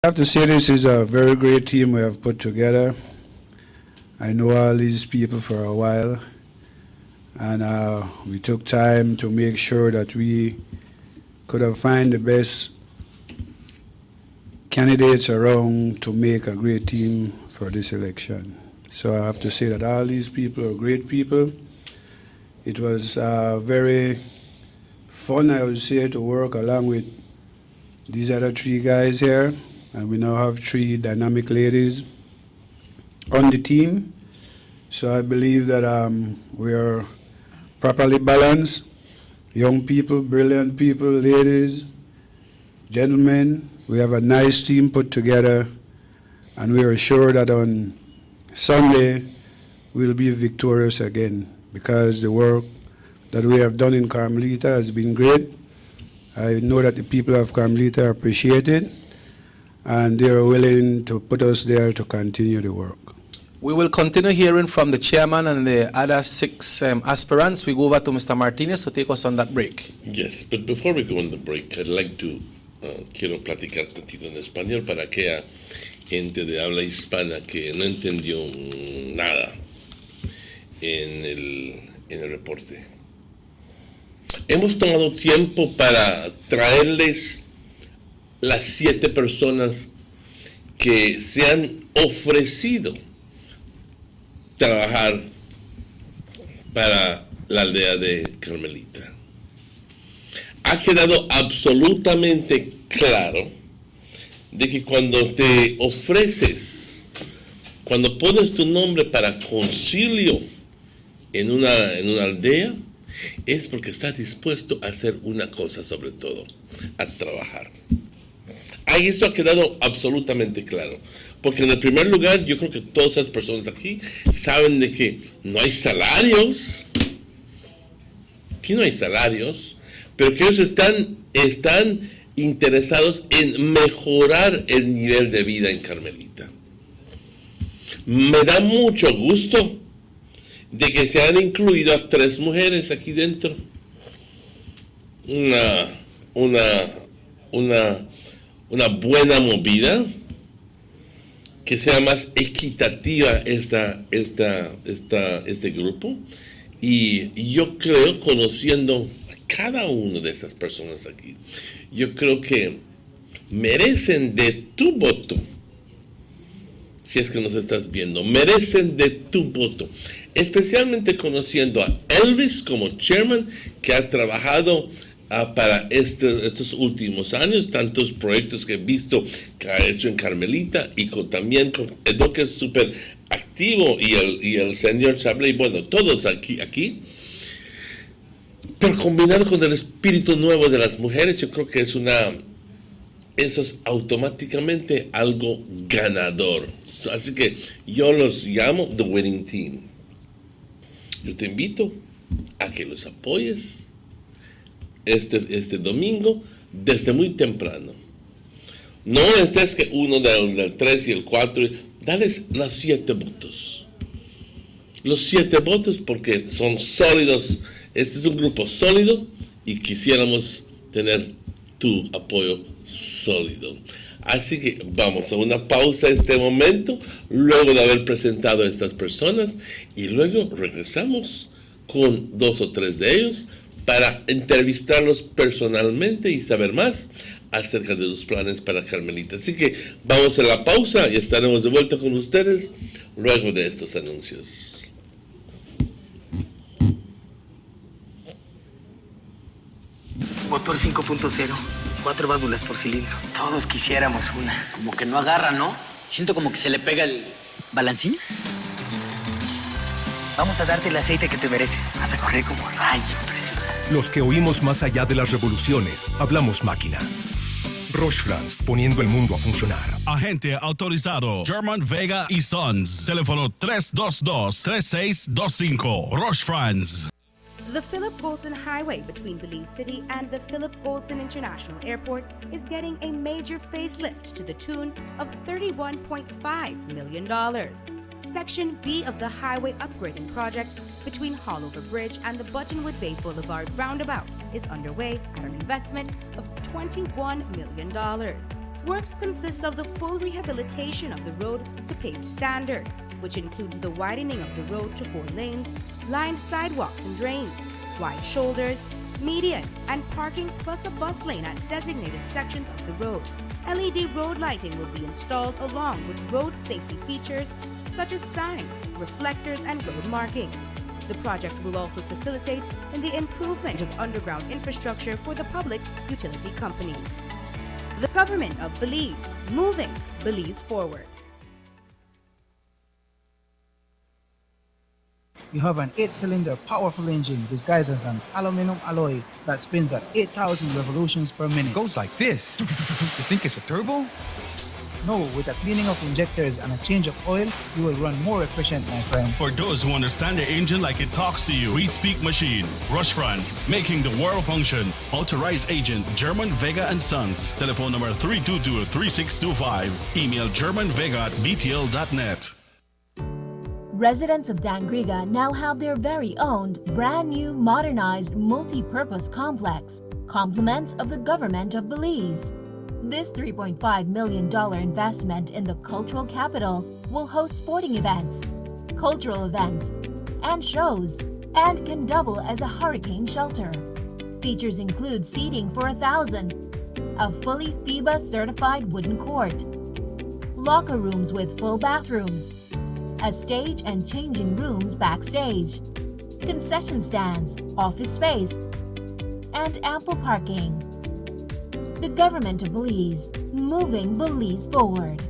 I have to say this is a very great team we have put together. I know all these people for a while, and we took time to make sure that we could have find the best candidates around to make a great team for this election. So I have to say that all these people are great people. It was very fun, I would say, to work along with these other three guys here, and we now have three dynamic ladies on the team. So I believe that we are properly balanced. Young people, brilliant people, ladies, gentlemen. We have a nice team put together, and we are sure that on Sunday we'll be victorious again, because the work that we have done in Carmelita has been great. I know that the people of Carmelita appreciate it, and they are willing to put us there to continue the work. We will continue hearing from the chairman and the other six aspirants. We go over to Mr. Martinez to take us on that break. Yes, but before we go on the break, I'd like to quiero platicar tantito en español para aquella gente de habla hispana que no entendió nada en el reporte. Hemos tomado tiempo para traerles las 7 personas que se han ofrecido trabajar para la aldea de Carmelita. Ha quedado absolutamente claro de que cuando te ofreces, cuando pones tu nombre para concilio en una aldea, es porque estás dispuesto a hacer una cosa sobre todo, a trabajar. Ahí eso ha quedado absolutamente claro. Porque en el primer lugar, yo creo que todas esas personas aquí saben de que no hay salarios. Aquí no hay salarios, pero que ellos están interesados en mejorar el nivel de vida en Carmelita. Me da mucho gusto de que se han incluido a 3 mujeres aquí dentro. Una buena movida, que sea más equitativa este grupo. Y yo creo, conociendo a cada una de esas personas aquí, yo creo que merecen de tu voto. Si es que nos estás viendo, merecen de tu voto. Especialmente conociendo a Elvis como chairman, que ha trabajado para estos últimos años, tantos proyectos que he visto que ha hecho en Carmelita, y también con Edo, que es súper activo, y el señor Chablé, bueno, todos aquí, pero combinado con el espíritu nuevo de las mujeres, yo creo que eso es automáticamente algo ganador. Así que yo los llamo The Winning Team. Yo te invito a que los apoyes este domingo desde muy temprano. No estés que uno del 3 y el 4, dales los 7 votos. Los 7 votos, porque son sólidos. Este es un grupo sólido y quisiéramos tener tu apoyo sólido. Así que vamos a una pausa en este momento, luego de haber presentado a estas personas, y luego regresamos con 2 o 3 de ellos para entrevistarlos personalmente y saber más acerca de los planes para Carmelita. Así que vamos a la pausa y estaremos de vuelta con ustedes luego de estos anuncios. Motor 5.0, 4 válvulas por cilindro. Todos quisiéramos una. Como que no agarra, ¿no? Siento como que se le pega el... ¿Balancín? Vamos a darte el aceite que te mereces. Vas a correr como rayo, preciosa. Los que oímos más allá de las revoluciones, hablamos máquina. Roche France, poniendo el mundo a funcionar. Agente autorizado German Vega y Sons. Teléfono 322-3625. Roche France. The Philip Goldson Highway between Belize City and the Philip Goldson International Airport is getting a major facelift to the tune of $31.5 million. Section B of the highway upgrading project between Haulover Bridge and the Buttonwood Bay Boulevard roundabout is underway at an investment of $21 million. Works consist of the full rehabilitation of the road to paved standard, which includes the widening of the road to 4 lanes, lined sidewalks and drains, wide shoulders, median, and parking, plus a bus lane at designated sections of the road. LED road lighting will be installed along with road safety features such as signs, reflectors, and road markings. The project will also facilitate in the improvement of underground infrastructure for the public utility companies. The government of Belize, moving Belize forward. You have an 8-cylinder powerful engine disguised as an aluminum alloy that spins at 8,000 revolutions per minute. Goes like this. You think it's a turbo? No, with a cleaning of injectors and a change of oil, you will run more efficient, my friend. For those who understand the engine like it talks to you, we speak machine. Rush France, making the world function. Authorized agent, German Vega and Sons. Telephone number 322-3625. Email germanvega@btl.net. Residents of Dangriga now have their very own brand new modernized multi-purpose complex, compliments of the government of Belize. This $3.5 million investment in the cultural capital will host sporting events, cultural events, and shows, and can double as a hurricane shelter. Features include seating for 1,000, a fully FIBA certified wooden court, locker rooms with full bathrooms, a stage and changing rooms backstage, concession stands, office space, and ample parking. The government of Belize, moving Belize forward.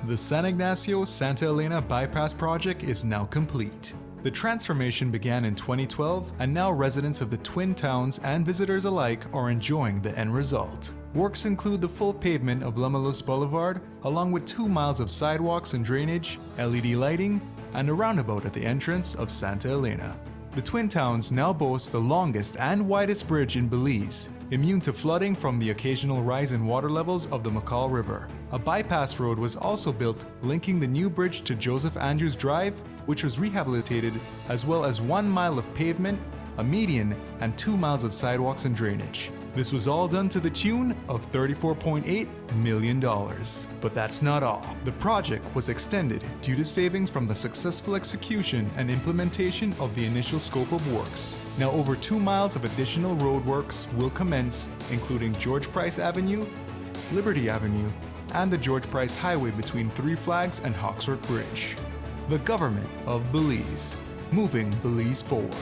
The San Ignacio-Santa Elena Bypass project is now complete. The transformation began in 2012, and now residents of the Twin Towns and visitors alike are enjoying the end result. Works include the full pavement of Lamalus Boulevard, along with 2 miles of sidewalks and drainage, LED lighting, and a roundabout at the entrance of Santa Elena. The Twin Towns now boast the longest and widest bridge in Belize, immune to flooding from the occasional rise in water levels of the McCall River. A bypass road was also built linking the new bridge to Joseph Andrews Drive, which was rehabilitated, as well as 1 mile of pavement, a median, and 2 miles of sidewalks and drainage. This was all done to the tune of $34.8 million. But that's not all. The project was extended due to savings from the successful execution and implementation of the initial scope of works. Now over 2 miles of additional roadworks will commence, including George Price Avenue, Liberty Avenue, and the George Price Highway between Three Flags and Hawksworth Bridge. The government of Belize, moving Belize forward.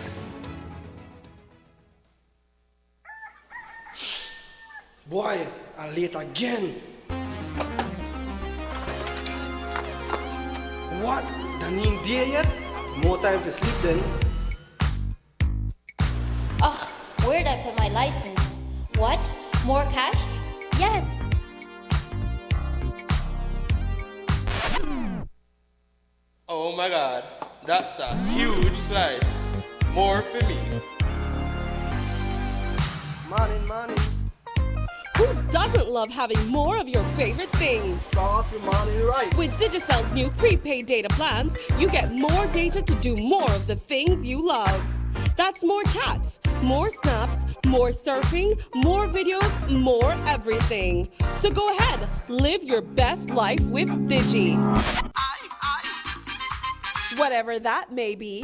Boy, I'm late again. What? Done in there yet? More time to sleep then. Ugh, where'd I put my license? What? More cash? Yes. Oh my God, that's a huge slice. More for me. Money. Who doesn't love having more of your favorite things? Start your money right. With Digicel's new prepaid data plans, you get more data to do more of the things you love. That's more chats, more snaps, more surfing, more videos, more everything. So go ahead, live your best life with Digi. Whatever that may be.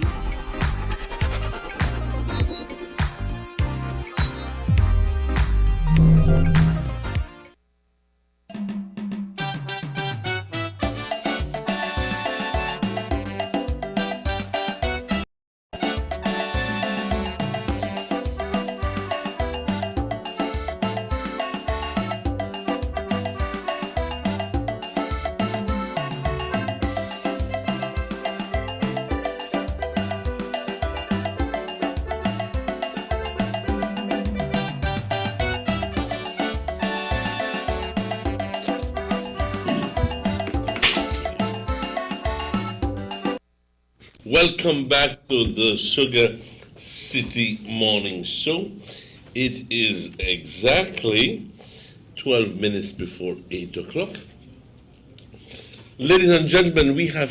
Welcome back to the Sugar City Morning Show. It is exactly 12 minutes before 8 o'clock. Ladies and gentlemen, we have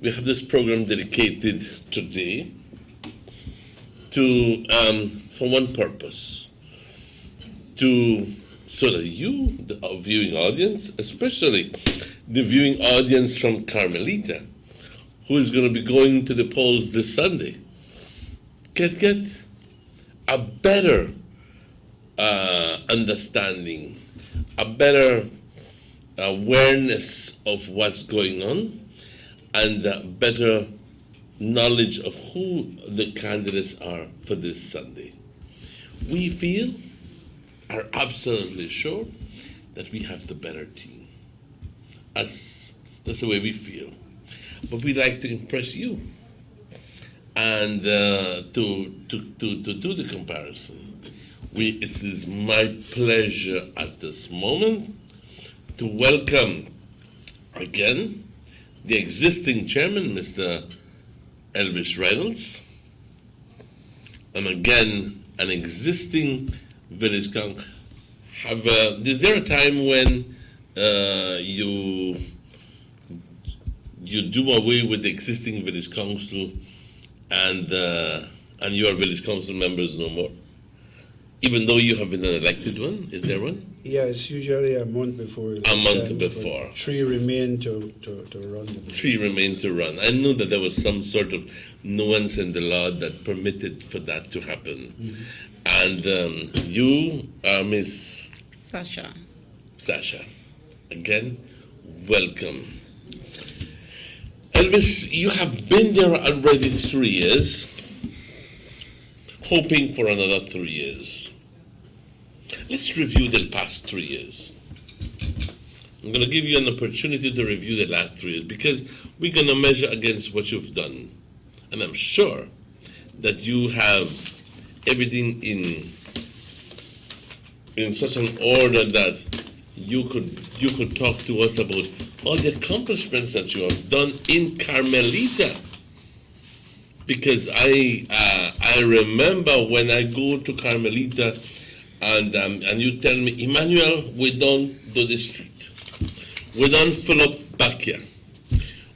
this program dedicated today to for one purpose: so that you, the viewing audience, especially the viewing audience from Carmelita, who is going to be going to the polls this Sunday, can get a better understanding, a better awareness of what's going on, and a better knowledge of who the candidates are for this Sunday. We are absolutely sure that we have the better team. That's the way we feel. But we'd like to impress you and to do the comparison. It is my pleasure at this moment to welcome again the existing chairman, Mr. Elvis Reynolds, and again an existing village council. Is there a time when you do away with the existing village council and your village council members no more? Even though you have been an elected one, is there one? Yeah, it's usually a month before election. A month before. 3 remain to run. 3 remain to run. I knew that there was some sort of nuance in the law that permitted for that to happen. Mm-hmm. And you are Miss Sasha. Again, welcome. Elvis, you have been there already 3 years, hoping for another 3 years. Let's review the past 3 years. I'm going to give you an opportunity to review the last 3 years because we're going to measure against what you've done. And I'm sure that you have everything in such an order that you could talk to us about all the accomplishments that you have done in Carmelita. Because I remember when I go to Carmelita and you tell me, Emmanuel, we don't do the street. We don't fill up backyard.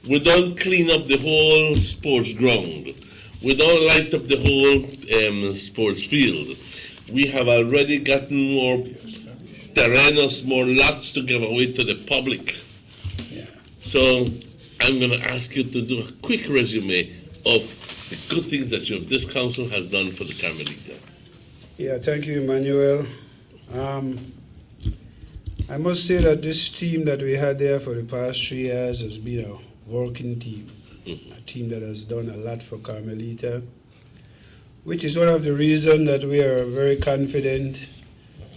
We don't clean up the whole sports ground. We don't light up the whole sports field. We have already gotten more terrenos, more lots to give away to the public. Yeah. So I'm going to ask you to do a quick resume of the good things that this council has done for the Carmelita. Yeah, thank you, Emmanuel. I must say that this team that we had there for the past 3 years has been a working team, a team that has done a lot for Carmelita, which is one of the reasons that we are very confident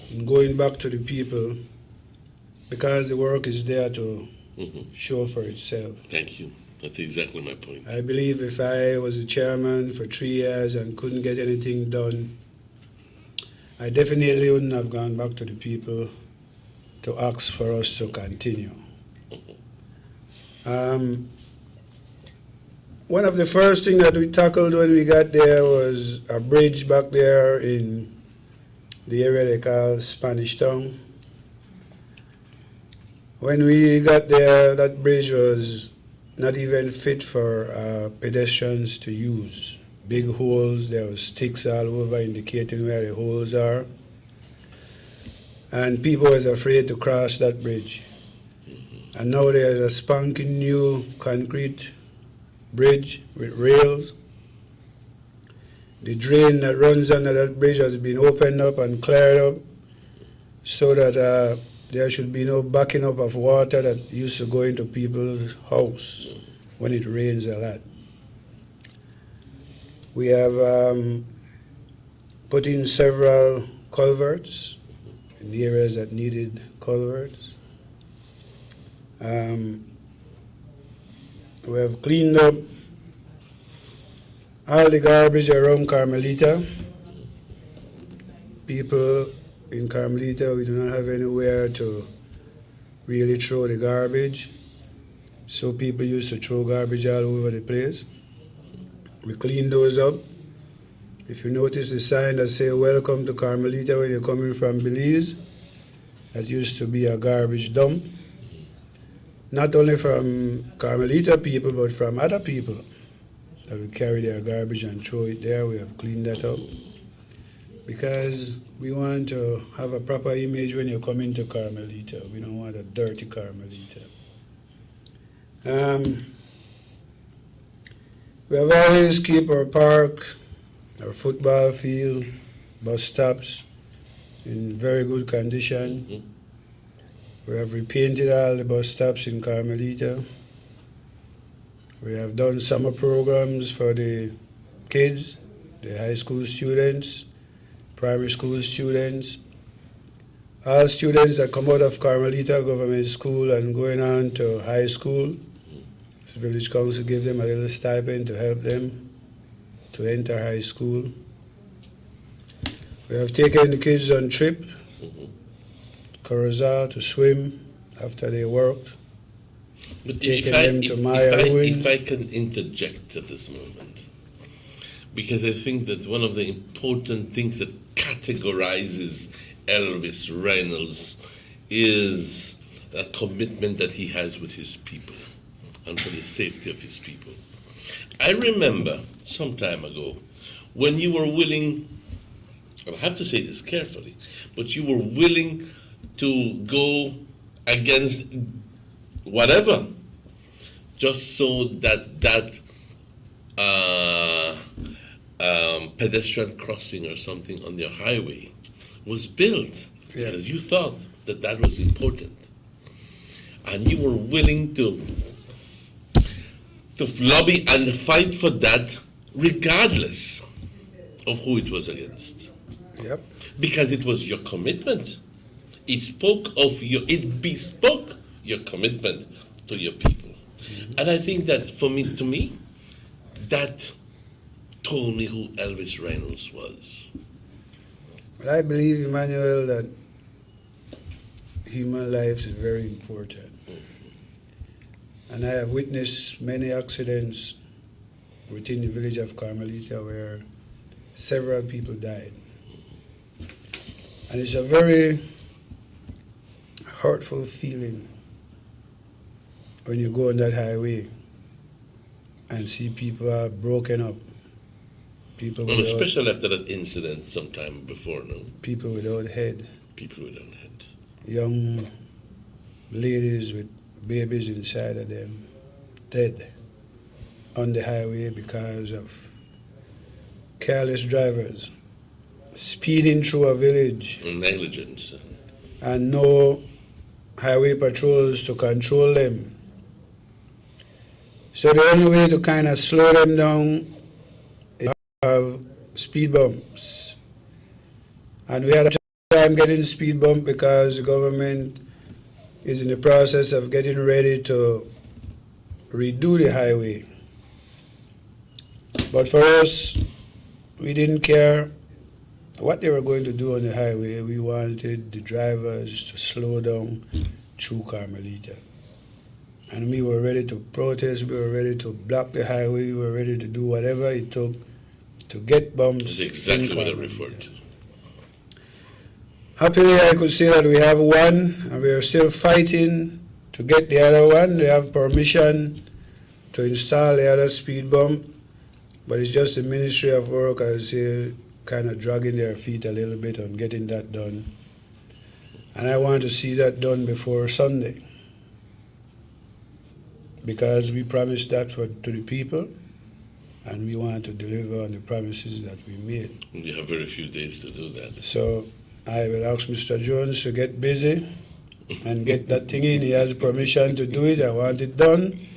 in going back to the people, because the work is there to show for itself. Thank you. That's exactly my point. I believe if I was a chairman for 3 years and couldn't get anything done, I definitely wouldn't have gone back to the people to ask for us to continue. One of the first things that we tackled when we got there was a bridge back there in the area they call Spanish Town. When we got there, that bridge was not even fit for pedestrians to use. Big holes, there were sticks all over indicating where the holes are. And people was afraid to cross that bridge. And now there's a spanking new concrete bridge with rails. The drain that runs under that bridge has been opened up and cleared up so that there should be no backing up of water that used to go into people's house when it rains a lot. We have put in several culverts in the areas that needed culverts. We have cleaned up all the garbage around Carmelita. People in Carmelita, we do not have anywhere to really throw the garbage. So people used to throw garbage all over the place. We cleaned those up. If you notice the sign that say welcome to Carmelita when you're coming from Belize, that used to be a garbage dump. Not only from Carmelita people, but from other people that would carry their garbage and throw it there. We have cleaned that up. because we want to have a proper image when you come into Carmelita. We don't want a dirty Carmelita. We have always keep our park, our football field, bus stops in very good condition. Mm-hmm. We have repainted all the bus stops in Carmelita. We have done summer programs for the kids, the high school students, primary school students. All students that come out of Carmelita Government School and going on to high school, the village council give them a little stipend to help them to enter high school. We have taken the kids on trip, Curacao, to swim after they worked. But Taking them to Maya Ruin. if I can interject at this moment, because I think that one of the important things that categorizes Elvis Reynolds is a commitment that he has with his people and for the safety of his people. I remember some time ago when you were willing, I have to say this carefully, but you were willing to go against whatever, just so that pedestrian crossing or something on your highway was built, because you thought that that was important. And you were willing to lobby and fight for that regardless of who it was against. Yep. Because it was your commitment. It bespoke your commitment to your people. Mm-hmm. And I think that to me, that told me who Elvis Reynolds was. Well, I believe, Emmanuel, that human life is very important. And I have witnessed many accidents within the village of Carmelita where several people died. And it's a very hurtful feeling when you go on that highway and see people are broken up. People And without, especially after that incident sometime before, no? people without head. People without head. Young ladies with babies inside of them, dead on the highway because of careless drivers speeding through a village. Negligence. And no highway patrols to control them. So the only way to kind of slow them down is to have speed bumps. And we had a time getting speed bump because the government is in the process of getting ready to redo the highway. But for us, we didn't care what they were going to do on the highway. We wanted the drivers to slow down through Carmelita. And we were ready to protest, we were ready to block the highway, we were ready to do whatever it took to get bumps. That's exactly what I referred to. Happily, I could say that we have one, and we are still fighting to get the other one. They have permission to install the other speed bump, but it's just the Ministry of Work, I say, kind of dragging their feet a little bit on getting that done. And I want to see that done before Sunday, because we promised that to the people, and we want to deliver on the promises that we made. You have very few days to do that. So I will ask Mr. Jones to get busy and get that thing in. He has permission to do it. I want it done.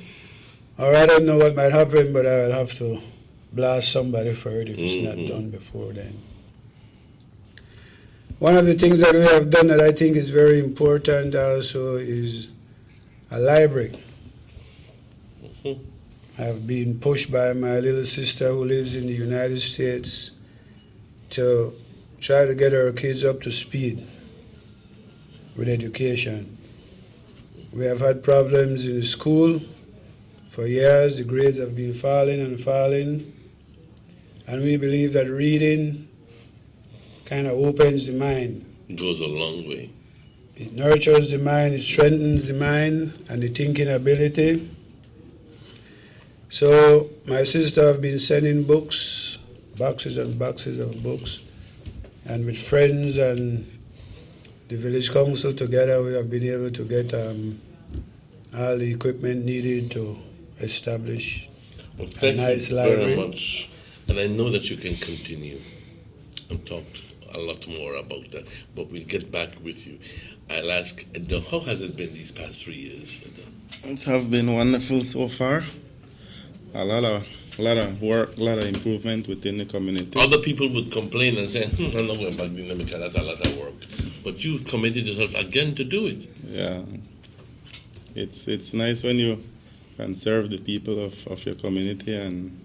Or I don't know what might happen, but I will have to blast somebody for it if it's not done before then. One of the things that we have done that I think is very important also is a library. I have been pushed by my little sister who lives in the United States to try to get our kids up to speed with education. We have had problems in the school for years. The grades have been falling and falling. And we believe that reading kind of opens the mind. It goes a long way. It nurtures the mind, it strengthens the mind and the thinking ability. So my sister have been sending books, boxes and boxes of books, And with friends and the village council together, we have been able to get all the equipment needed to establish a nice library. Very much. And I know that you can continue and talk a lot more about that, but we'll get back with you. I'll ask, how has it been these past 3 years? It has been wonderful so far. A lot of work, a lot of improvement within the community. Other people would complain and say, I'm not going back there because that's a lot of work. But you committed yourself again to do it. Yeah. It's nice when you can serve the people of your community and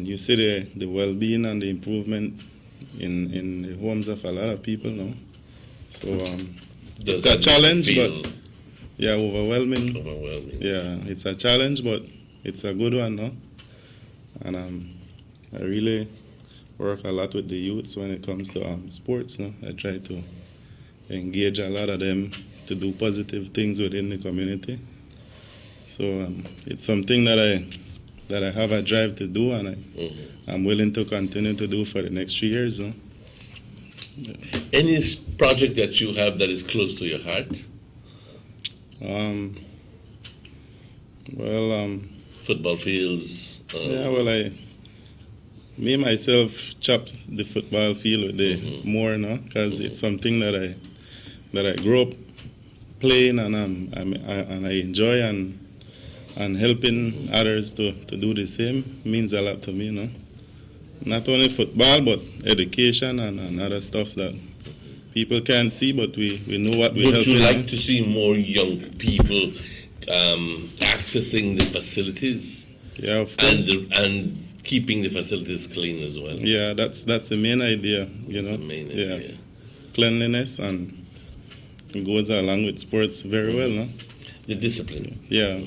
you see the well-being and the improvement in the homes of a lot of people now. So it's a challenge, but yeah, overwhelming. Yeah, it's a challenge, but it's a good one, no? And I really work a lot with the youths when it comes to sports. No? I try to engage a lot of them to do positive things within the community. So it's something that I have a drive to do, and I'm willing to continue to do for the next 3 years. No? Yeah. Any project that you have that is close to your heart? Football fields. Yeah, well, me myself chopped the football field with the more now, because it's something that I grew up playing and I enjoy, and helping others to do the same means a lot to me, you know. Not only football, but education and other stuff that people can't see, but we know what we help. Would you like to see more young people accessing the facilities? Yeah, of course. And keeping the facilities clean as well. Yeah, that's the main idea, you know. The main idea. Yeah. Cleanliness, and it goes along with sports very well, no? The discipline. Yeah.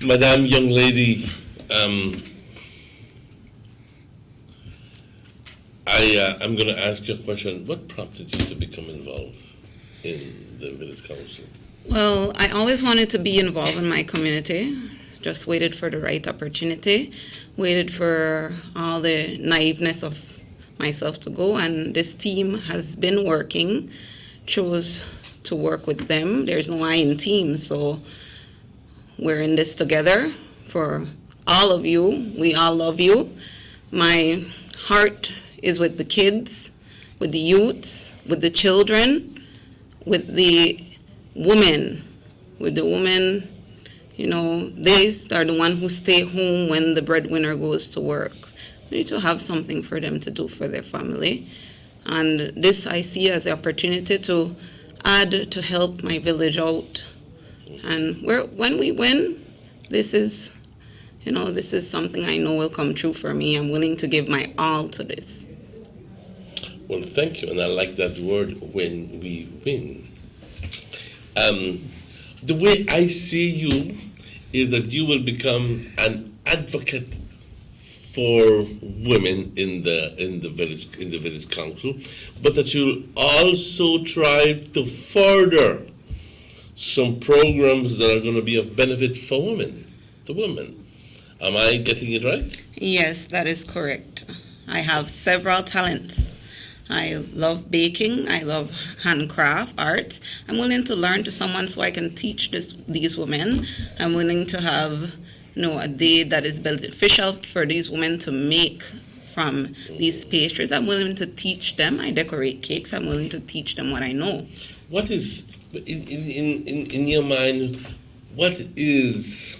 Madam, young lady, I'm going to ask you a question. What prompted you to become involved in the village council? Well, I always wanted to be involved in my community. Just waited for the right opportunity, waited for all the naiveness of myself to go, and this team has been working, chose to work with them. There's no I in team, so we're in this together for all of you. We all love you. My heart is with the kids, with the youths, with the children, with the women, you know, they are the one who stay home when the breadwinner goes to work. We need to have something for them to do for their family. And this I see as the opportunity to add to help my village out. And when we win, this is something I know will come true for me. I'm willing to give my all to this. Well, thank you. And I like that word, when we win. The way I see you is that you will become an advocate for women in the village council, but that you'll also try to further some programs that are going to be of benefit for women, to women. Am I getting it right? Yes, that is correct. I have several talents. I love baking. I love handcraft, arts. I'm willing to learn to someone so I can teach these women. I'm willing to have, a day that is beneficial for these women to make from these pastries. I'm willing to teach them. I decorate cakes. I'm willing to teach them what I know. What is, in your mind, what is,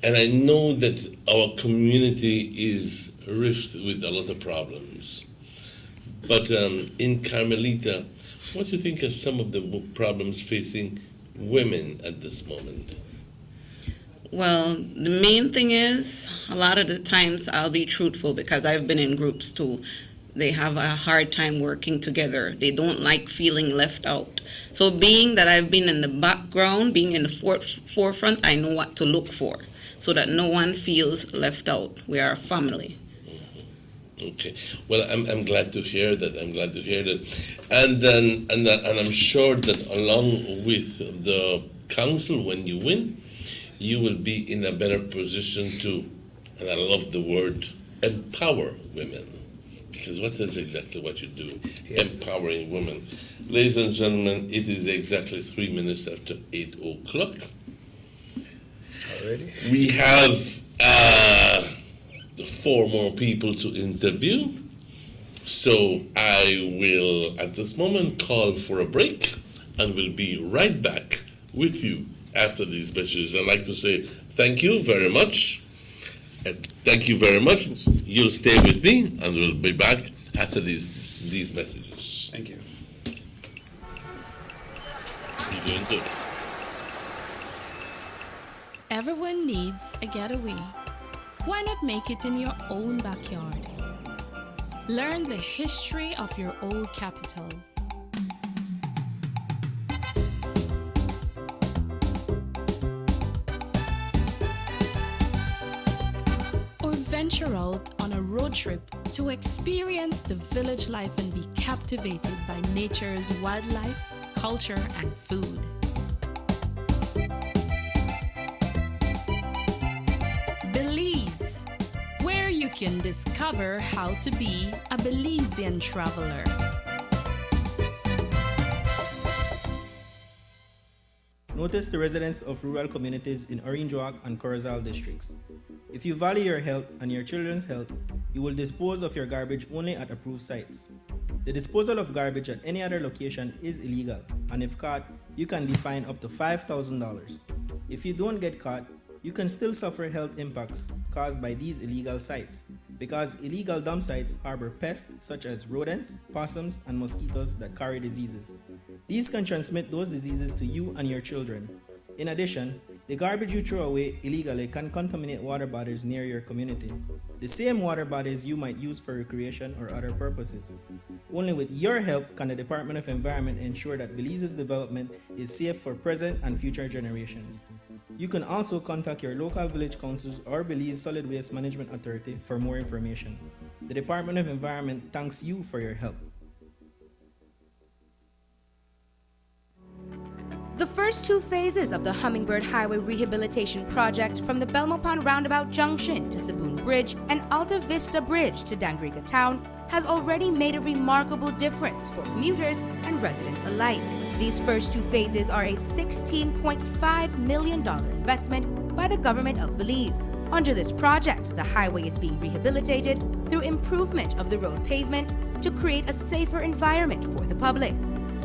and I know that our community is rift with a lot of problems. But in Carmelita, what do you think are some of the problems facing women at this moment? Well, the main thing is, a lot of the times I'll be truthful because I've been in groups too. They have a hard time working together. They don't like feeling left out. So being that I've been in the background, being in the forefront, I know what to look for so that no one feels left out. We are a family. Okay. Well, I'm glad to hear that. And I'm sure that along with the council, when you win, you will be in a better position to, and I love the word, empower women. Because what is exactly what you do? Empowering women. Ladies and gentlemen, it is exactly 3 minutes after 8 o'clock. Already? We have 4 more people to interview. So I will, at this moment, call for a break and we'll be right back with you after these messages. I'd like to say thank you very much. Thank you very much. You'll stay with me and we'll be back after these messages. Thank you. You're doing good. Everyone needs a getaway. Why not make it in your own backyard? Learn the history of your old capital. Or venture out on a road trip to experience the village life and be captivated by nature's wildlife, culture, and food. Belize, where you can discover how to be a Belizean traveler. Notice the residents of rural communities in Orange Walk and Corozal districts. If you value your health and your children's health, you will dispose of your garbage only at approved sites. The disposal of garbage at any other location is illegal, and if caught, you can be fined up to $5,000. If you don't get caught, you can still suffer health impacts caused by these illegal sites, because illegal dump sites harbor pests such as rodents, possums, and mosquitoes that carry diseases. These can transmit those diseases to you and your children. In addition, the garbage you throw away illegally can contaminate water bodies near your community, the same water bodies you might use for recreation or other purposes. Only with your help can the Department of Environment ensure that Belize's development is safe for present and future generations. You can also contact your local village councils or Belize Solid Waste Management Authority for more information. The Department of Environment thanks you for your help. The first 2 phases of the Hummingbird Highway Rehabilitation Project from the Belmopon Roundabout Junction to Saboon Bridge and Alta Vista Bridge to Dangriga Town has already made a remarkable difference for commuters and residents alike. These first 2 phases are a $16.5 million investment by the government of Belize. Under this project, the highway is being rehabilitated through improvement of the road pavement to create a safer environment for the public.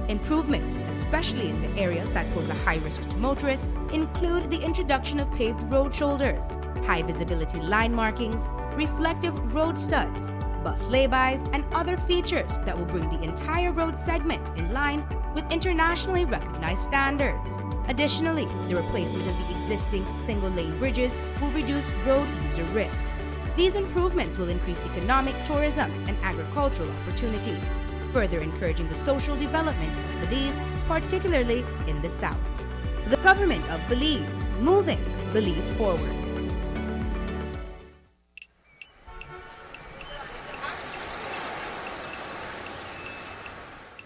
Improvements, especially in the areas that pose a high risk to motorists, include the introduction of paved road shoulders, high visibility line markings, reflective road studs, bus laybys, and other features that will bring the entire road segment in line with internationally recognized standards. Additionally, the replacement of the existing single-lane bridges will reduce road user risks. These improvements will increase economic, tourism, and agricultural opportunities, further encouraging the social development of Belize, particularly in the south. The government of Belize, moving Belize forward.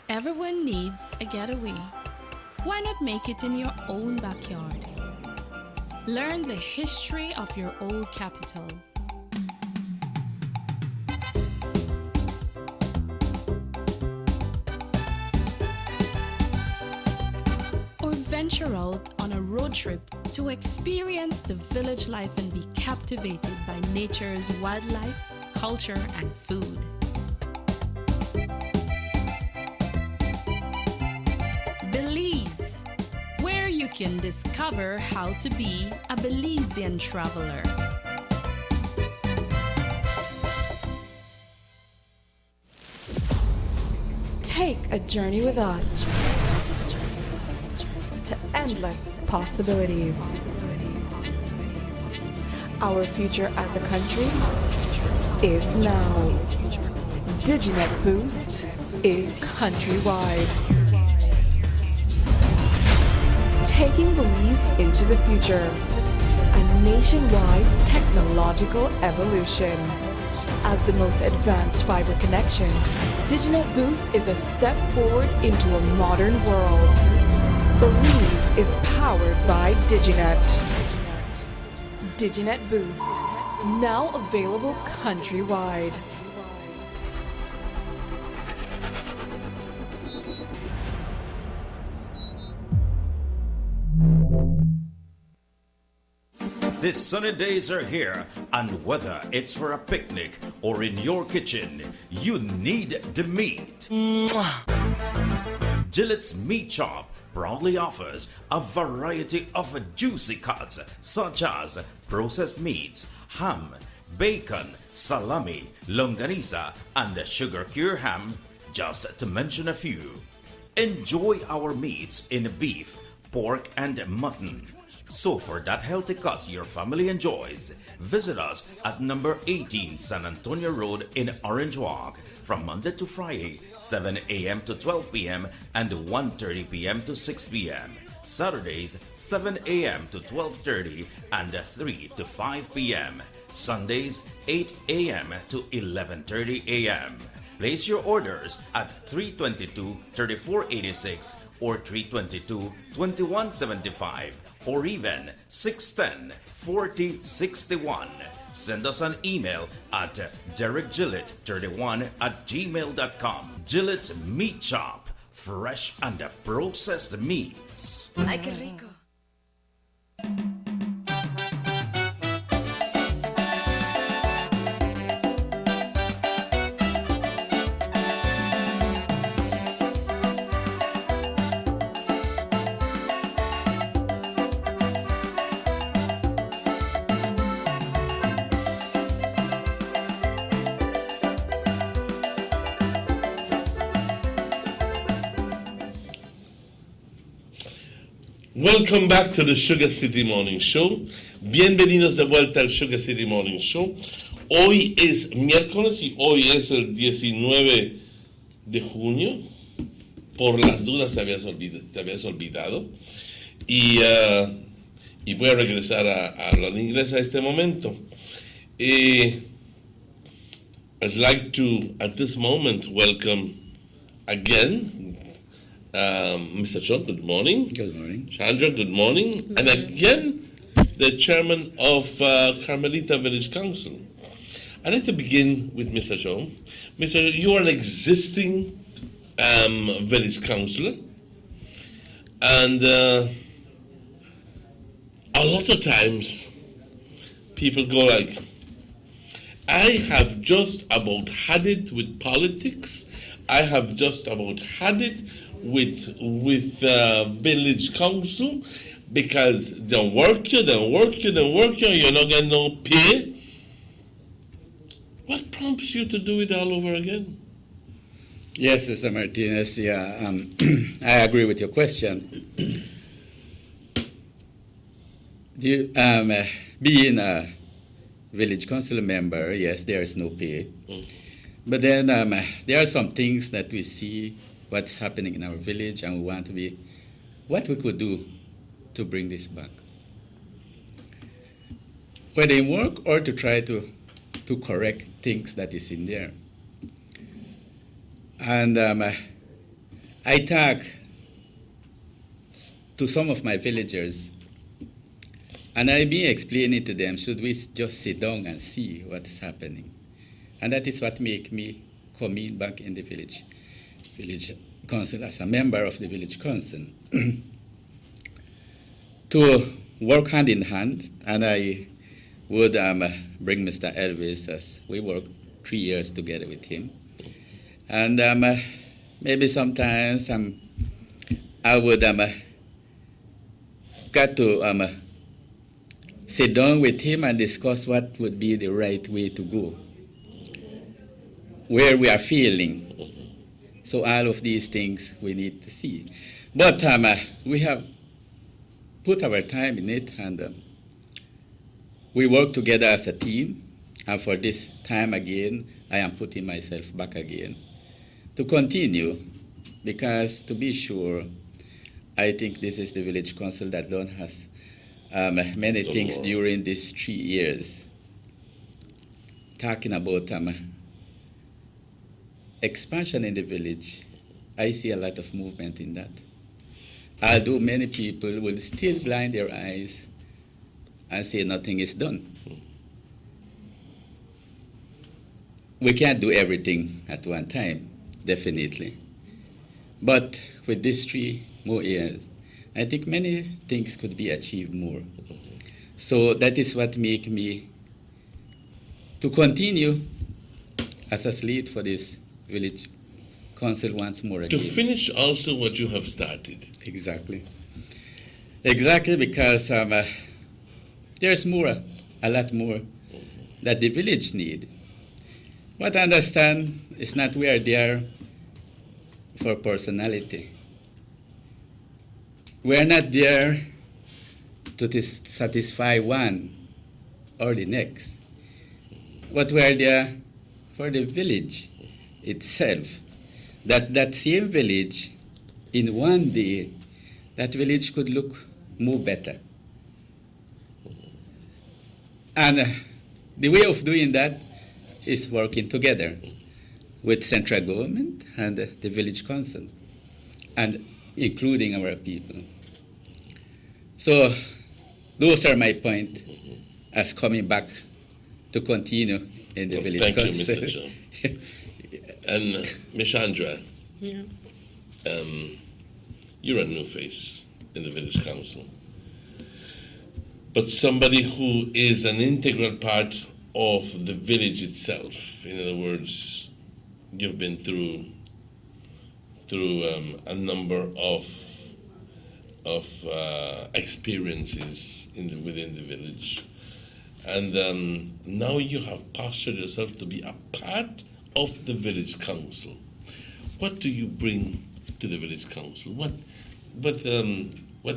Everyone needs a getaway. Why not make it in your own backyard? Learn the history of your old capital. Or venture out on a road trip to experience the village life and be captivated by nature's wildlife, culture, and food. Belize, where you can discover how to be a Belizean traveler. Take a journey with us to endless possibilities. Our future as a country is now. DigiNet Boost is countrywide. Taking Belize into the future. A nationwide technological evolution. As the most advanced fiber connection, DigiNet Boost is a step forward into a modern world. Belize is powered by DigiNet. DigiNet Boost. now available countrywide. The sunny days are here, and whether it's for a picnic or in your kitchen, you need the meat. Gillette's Meat Chop proudly offers a variety of juicy cuts such as processed meats, ham, bacon, salami, longaniza, and sugar cure ham, just to mention a few. Enjoy our meats in beef, pork, and mutton. So for that healthy cut your family enjoys, visit us at number 18 San Antonio Road in Orange Walk from Monday to Friday, 7 a.m. to 12 p.m. and 1:30 p.m. to 6 p.m. Saturdays, 7 a.m. to 12:30 and 3 to 5 p.m. Sundays, 8 a.m. to 11:30 a.m. Place your orders at 322-3486 or 322-2175 or even 610-4061. Send us an email at derekgillett31@gmail.com. Gillette's Meat Chop, fresh and processed meats. Ay, qué rico. Welcome back to the Sugar City Morning Show. Bienvenidos de vuelta al Sugar City Morning Show. Hoy es miércoles y hoy es el 19 de junio. Por las dudas te habías olvidado. Y voy a regresar a hablar inglés a este momento. I'd like to, at this moment, welcome again Mr. Trump, good morning. Good morning. Chandra, good morning. And again, the chairman of Carmelita Village Council. I'd like to begin with Mr. Trump. Mr. You are an existing village councillor. And a lot of times, people go like, I have just about had it with politics. I have just about had it with village council, because they work you, you're not getting no pay. What prompts you to do it all over again? Yes, Mr. Martinez, yeah, I agree with your question. Being a village council member, yes, there is no pay. But then there are some things that we see what's happening in our village, and we want to be what we could do to bring this back. Whether in work or to try to correct things that is in there. And I talk to some of my villagers, and I've been explaining to them, should we just sit down and see what's happening? And that is what make me come in back in the village council as a member of the village council to work hand in hand. And I would bring Mr. Elvis, as we worked 3 years together with him. And maybe sometimes I would get to sit down with him and discuss what would be the right way to go, where we are failing. So all of these things we need to see. But we have put our time in it, and we work together as a team. And for this time again, I am putting myself back again to continue, because to be sure, I think this is the village council that done has many things during these 3 years. Talking about expansion in the village, I see a lot of movement in that. Although many people will still blind their eyes and say nothing is done. we can't do everything at one time, definitely. But with these 3 more years, I think many things could be achieved more. So that is what make me to continue as a lead for this village council once more again. To finish also what you have started. Exactly. Exactly, because there's more, a lot more that the village need. What I understand is not we are there for personality. We are not there to satisfy one or the next. But we are there for the village itself. That same village, in one day, that village could look more better. And the way of doing that is working together with central government and the village council, and including our people. So those are my point as coming back to continue in the village Thank council. you, Mr. John. And Ms. Chandra, Yeah. you're a new face in the village council, but somebody who is an integral part of the village itself. In other words, you've been through a number of experiences within the village, and now you have postured yourself to be a part of the village council. What do you bring to the village council? What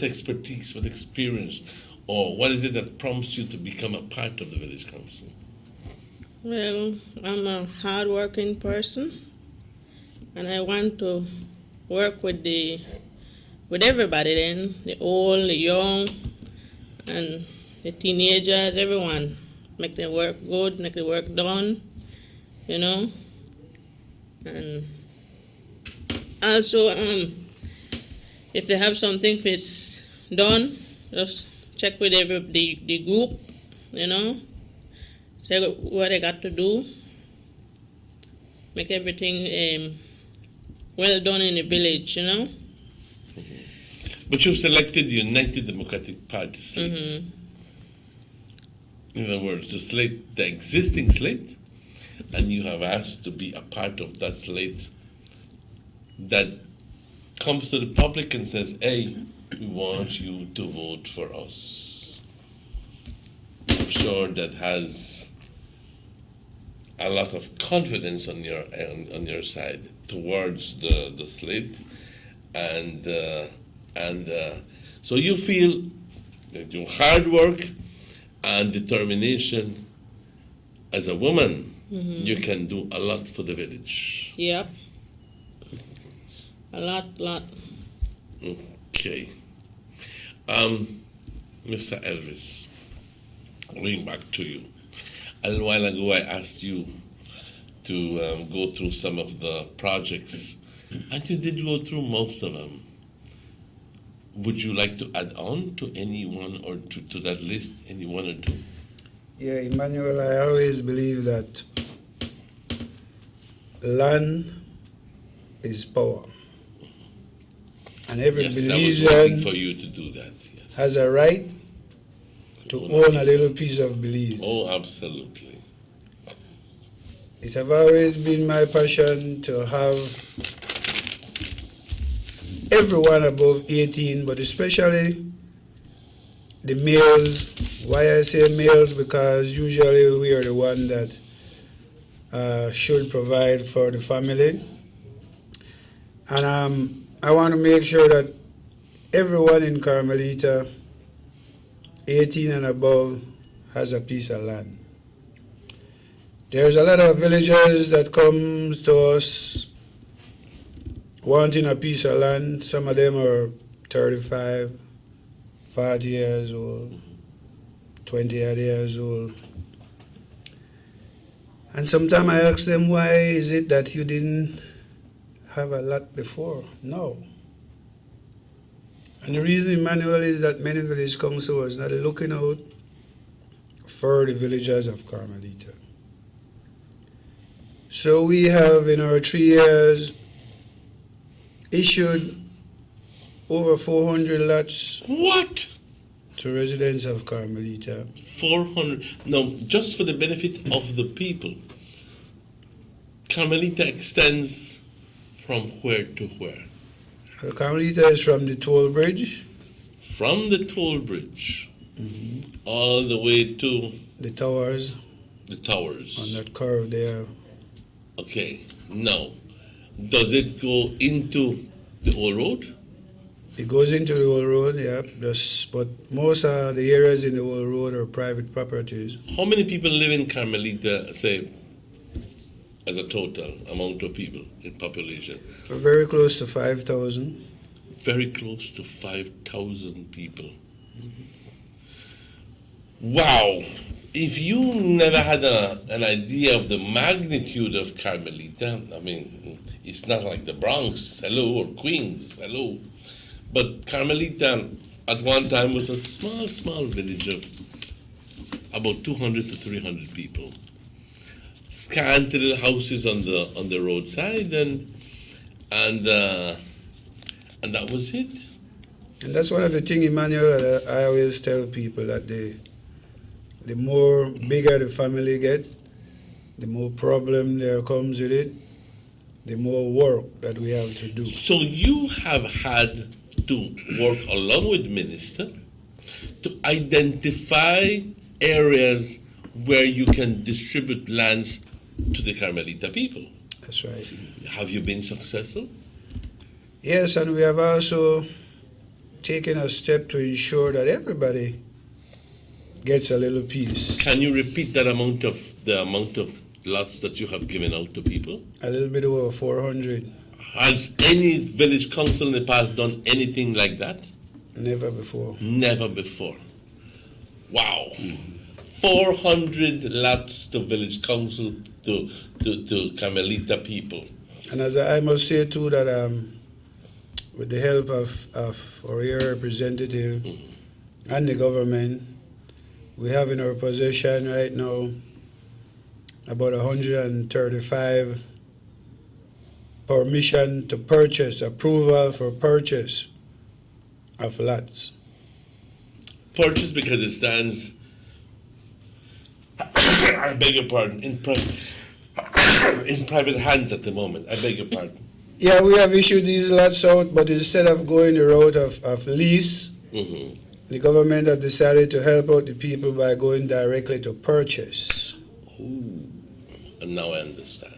expertise, what experience, or what is it that prompts you to become a part of the village council? Well, I'm a hard-working person, and I want to work with everybody then, the old, the young, and the teenagers, everyone. Make the work good, make the work done, you know. And also, if they have something that's done, just check with the group, you know. Say what they got to do. Make everything well done in the village, you know. But you've selected the United Democratic Party slate. In other words, the existing slate, and you have asked to be a part of that slate that comes to the public and says, hey, we want you to vote for us. I'm sure that has a lot of confidence on your side towards the slate, and so you feel that your hard work and determination as a woman, you can do a lot for the village. Yep. A lot. Okay. Mr. Elvis, going back to you. A little while ago, I asked you to go through some of the projects, and you did go through most of them. Would you like to add on to any one or to that list, any one or two? Yeah, Emmanuel, I always believe that land is power. And every Yes, I was waiting Belizean for you to do that. Yes. has a right to own a little piece of Belize. Oh, absolutely. It has always been my passion to have everyone above 18, but especially the males. Why I say males? Because usually we are the one that should provide for the family. And I want to make sure that everyone in Carmelita, 18 and above, has a piece of land. There's a lot of villagers that comes to us wanting a piece of land. Some of them are 35, 40 years old, 20 odd years old. And sometimes I ask them, why is it that you didn't have a lot before? No. And the reason, Emmanuel, is that many village council was not looking out for the villagers of Carmelita. So we have in our 3 years issued over 400 lots. What? To residents of Carmelita. 400. Now, just for the benefit of the people, Carmelita extends from where to where? Carmelita is from the toll bridge. From the toll bridge all the way to the towers. The towers. On that curve there. Okay. Now, does it go into the old road? It goes into the old road, yeah. But most of the areas in the old road are private properties. How many people live in Carmelita, say, as a total amount of people in population? We're very close to 5,000. Very close to 5,000 people. Wow. If you never had an idea of the magnitude of Carmelita, I mean, it's not like the Bronx, hello, or Queens, hello. But Carmelita at one time was a small village of about 200 to 300 people. Scanty little houses on the roadside, and that was it. And that's one of the things, Emmanuel, that I always tell people, that the more bigger the family get, the more problem there comes with it, the more work that we have to do. So you have had to work along with Minister to identify areas where you can distribute lands to the Carmelita people. That's right. Have you been successful? Yes, and we have also taken a step to ensure that everybody gets a little piece. Can you repeat the amount of lots that you have given out to people? A little bit over 400. Has any village council in the past done anything like that? Never before. Never before. Wow. 400 lots to village council to Carmelita people. And as I must say too that with the help of our area representative and the government, we have in our possession right now about 135 permission to purchase, approval for purchase of lots. Purchase because it stands, I beg your pardon, in private hands at the moment. I beg your pardon. Yeah, we have issued these lots out, but instead of going the route of lease, the government has decided to help out the people by going directly to purchase. Ooh, and now I understand.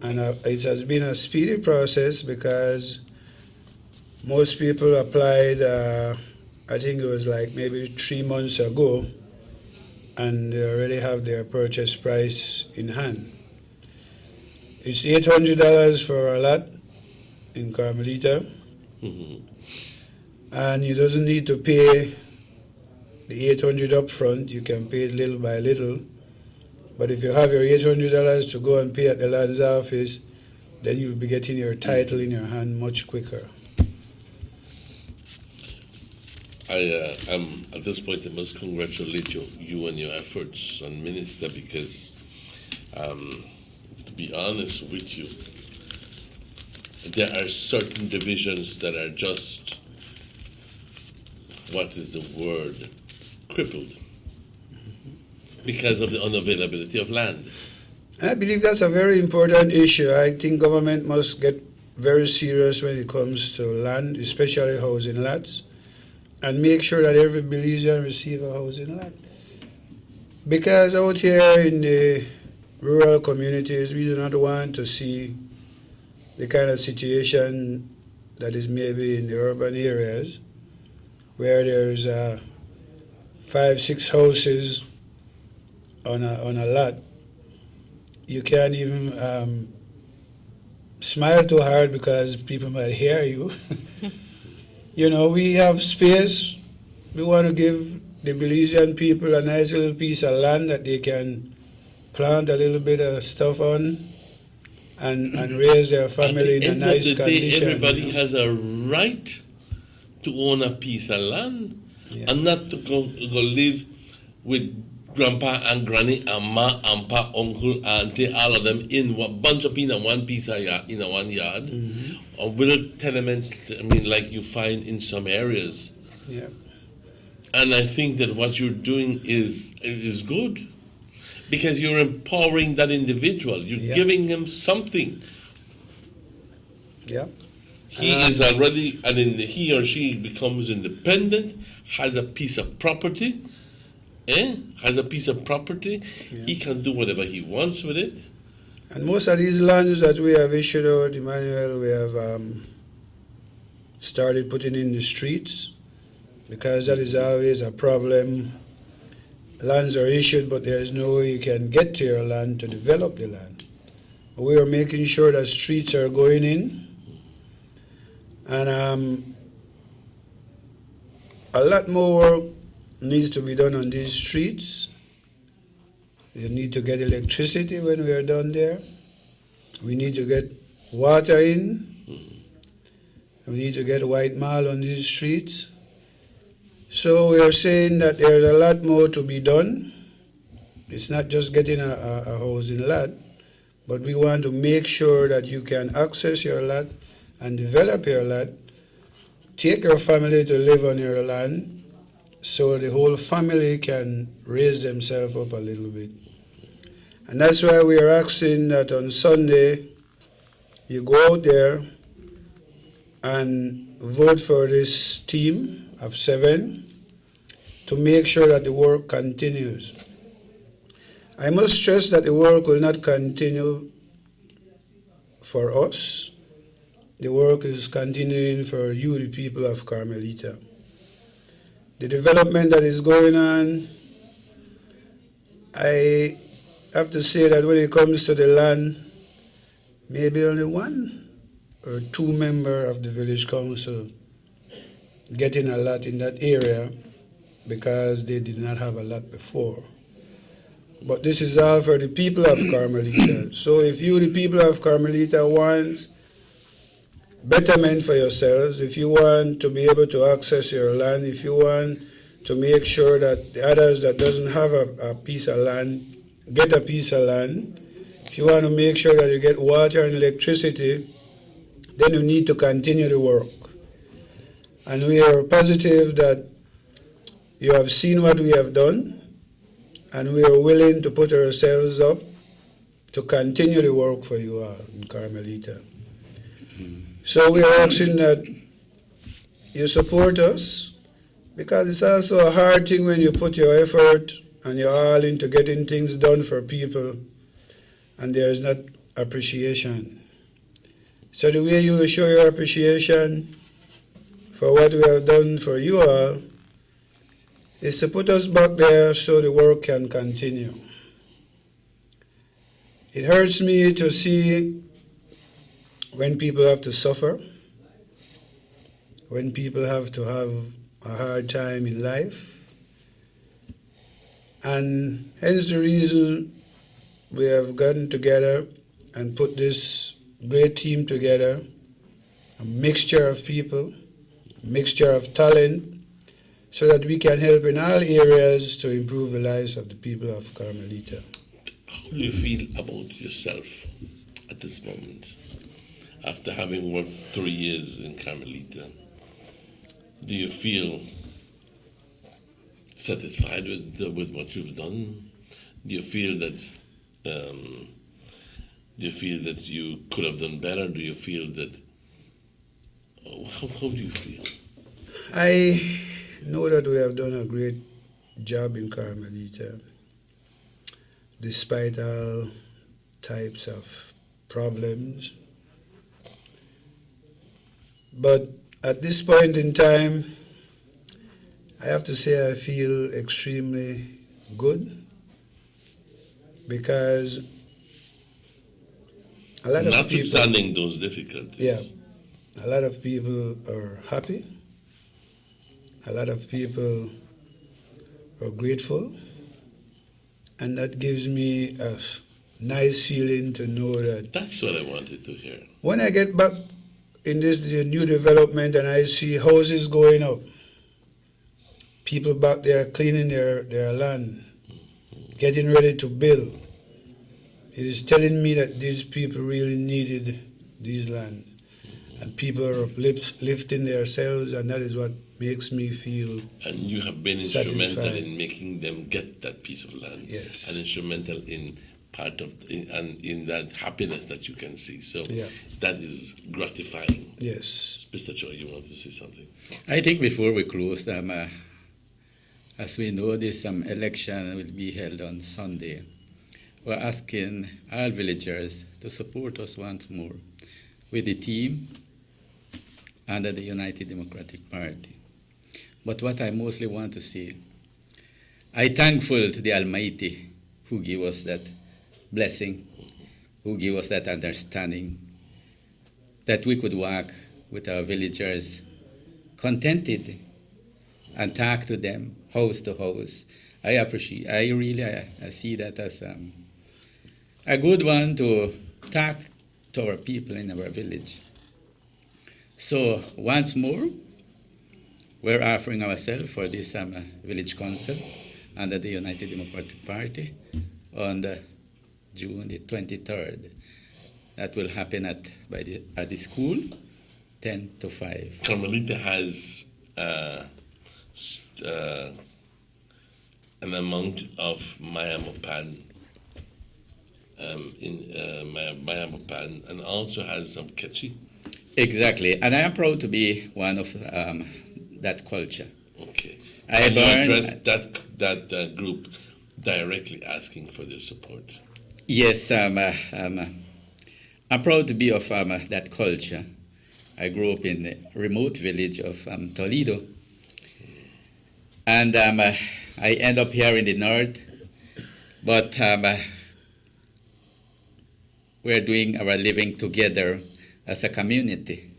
And it has been a speedy process because most people applied, I think it was like maybe 3 months ago, and they already have their purchase price in hand. It's $800 for a lot in Carmelita, and you doesn't need to pay the $800 up front. You can pay it little by little. But if you have your $800 to go and pay at the lands office, then you'll be getting your title in your hand much quicker. I am at this point, I must congratulate you and your efforts on Minister, because to be honest with you, there are certain divisions that are just, what is the word, crippled because of the unavailability of land. I believe that's a very important issue. I think government must get very serious when it comes to land, especially housing lots, and make sure that every Belizean receives a housing lot. Because out here in the rural communities, we do not want to see the kind of situation that is maybe in the urban areas, where there's 5-6 houses on a lot. You can't even smile too hard because people might hear you. You know, we have space. We want to give the Belizean people a nice little piece of land that they can plant a little bit of stuff on and raise their family in a nice condition. Everybody has a right to own a piece of land and not to go live with grandpa and granny and ma and pa, uncle, auntie, all of them in one bunch up in a one piece of yard, in a one yard, or little tenements. I mean, like you find in some areas. Yeah. And I think that what you're doing is good, because you're empowering that individual. You're giving him something. Yeah. He is already, and he or she becomes independent, has a piece of property. Has a piece of property, he can do whatever he wants with it. And most of these lands that we have issued out, Emmanuel, we have started putting in the streets, because that is always a problem. Lands are issued, but there is no way you can get to your land to develop the land. We are making sure that streets are going in, and a lot more needs to be done on these streets. You need to get electricity when we are done there. We need to get water in. We need to get white marl on these streets. So we are saying that there's a lot more to be done. It's not just getting a housing lot, but we want to make sure that you can access your lot and develop your lot. Take your family to live on your land, so the whole family can raise themselves up a little bit. And that's why we are asking that on Sunday, you go out there and vote for this team of 7 to make sure that the work continues. I must stress that the work will not continue for us. The work is continuing for you, the people of Carmelita. The development that is going on, I have to say that when it comes to the land, maybe only 1 or 2 members of the village council getting a lot in that area because they did not have a lot before. But this is all for the people of Carmelita. So if you, the people of Carmelita, want betterment for yourselves, if you want to be able to access your land, if you want to make sure that the others that doesn't have a piece of land get a piece of land, if you want to make sure that you get water and electricity, then you need to continue the work. And we are positive that you have seen what we have done, and we are willing to put ourselves up to continue the work for you all in Carmelita. So we are asking that you support us, because it's also a hard thing when you put your effort and your all into getting things done for people and there is not appreciation. So the way you will show your appreciation for what we have done for you all is to put us back there so the work can continue. It hurts me to see when people have to suffer, when people have to have a hard time in life. And hence the reason we have gotten together and put this great team together, a mixture of people, a mixture of talent, so that we can help in all areas to improve the lives of the people of Carmelita. How do you feel about yourself at this moment? After having worked 3 years in Carmelita, do you feel satisfied with what you've done? Do you feel that you could have done better? Do you feel that? How do you feel? I know that we have done a great job in Carmelita, despite all types of problems. But at this point in time, I have to say I feel extremely good, because a lot of people, notwithstanding those difficulties, a lot of people are happy, a lot of people are grateful, and that gives me a nice feeling to know that. That's what I wanted to hear. When I get back in this new development and I see houses going up, people back there cleaning their land, getting ready to build. It is telling me that these people really needed these land. And people are uplifting themselves, and that is what makes me feel And you have been satisfied. instrumental in making them get that piece of land. Yes. And instrumental in part of in that happiness that you can see. So Yeah. that is gratifying. Yes. Mr. Choi, you want to say something? I think before we close, as we know, this election will be held on Sunday. We're asking all villagers to support us once more with the team under the United Democratic Party. But what I mostly want to say, I'm thankful to the Almighty who gave us that blessing, who gave us that understanding, that we could walk with our villagers contented and talk to them house to house. I see that as a good one to talk to our people in our village. So once more, we're offering ourselves for this village council under the United Democratic Party on June the 23rd. That will happen at the school, 10 to 5. Carmelita has an amount of Mayamopan Mayamopan, and also has some Ketchi. Exactly, and I am proud to be one of that culture. Okay. I And you learned- address that group directly asking for their support. Yes, I'm proud to be of that culture. I grew up in the remote village of Toledo, and I end up here in the north, but we're doing our living together as a community.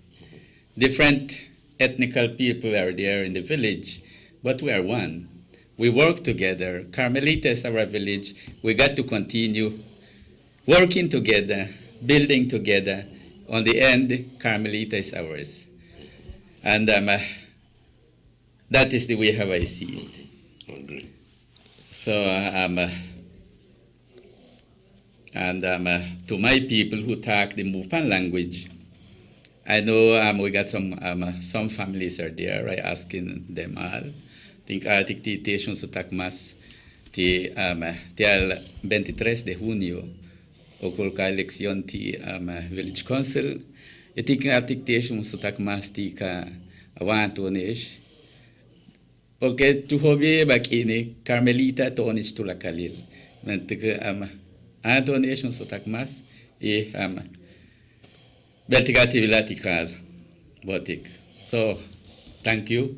Different ethnical people are there in the village, but we are one. We work together. Carmelita is our village. We got to continue working together, building together. On the end, Carmelita is ours. And that is the way how I see it. So, to my people who talk the Mupan language, I know we got some families are there. I asking them all. Think tictation su tak mas ti el 23 de junio o colca elección ti village council. I think tictation su tak mas ti ka awantonesh. Porque tu hobby bakini Carmelita tonis tu la kalil. Mentik donation su tak mas e Beltigati Vilatikal Botik. So thank you.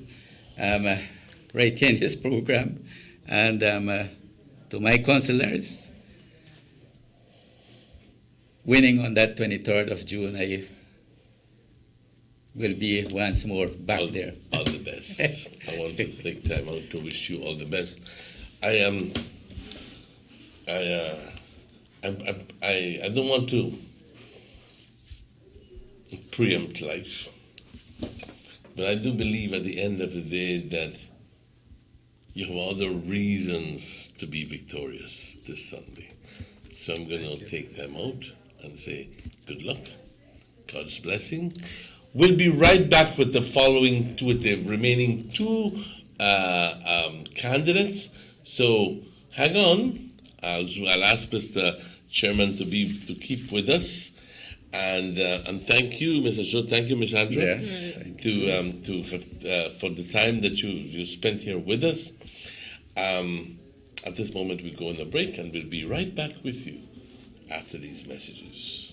Right in this program, and to my counselors, winning on that 23rd of June, I will be once more back there. All the best. I want to take time out to wish you all the best. I don't want to preempt life, but I do believe at the end of the day that you have other reasons to be victorious this Sunday. So I'm going to take them out and say good luck, God's blessing. We'll be right back with the following, with the remaining two candidates. So hang on. I'll ask Mr. Chairman to keep with us. And thank you, Mr. Cho. Thank you, Ms. Andrew, for the time that you spent here with us. At this moment, we go on a break, and we'll be right back with you after these messages.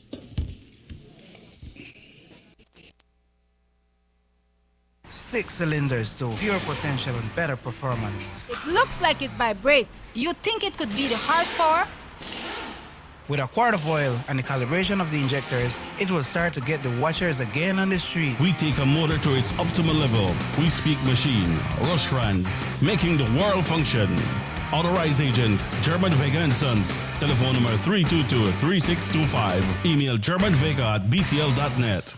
Six cylinders to pure potential and better performance. It looks like it vibrates. You think it could be the horsepower? With a quart of oil and the calibration of the injectors, it will start to get the watchers again on the street. We take a motor to its optimal level. We speak machine. Rush France, making the world function. Authorized agent, German Vega and Sons. Telephone number 322-3625. Email germanvega@btl.net.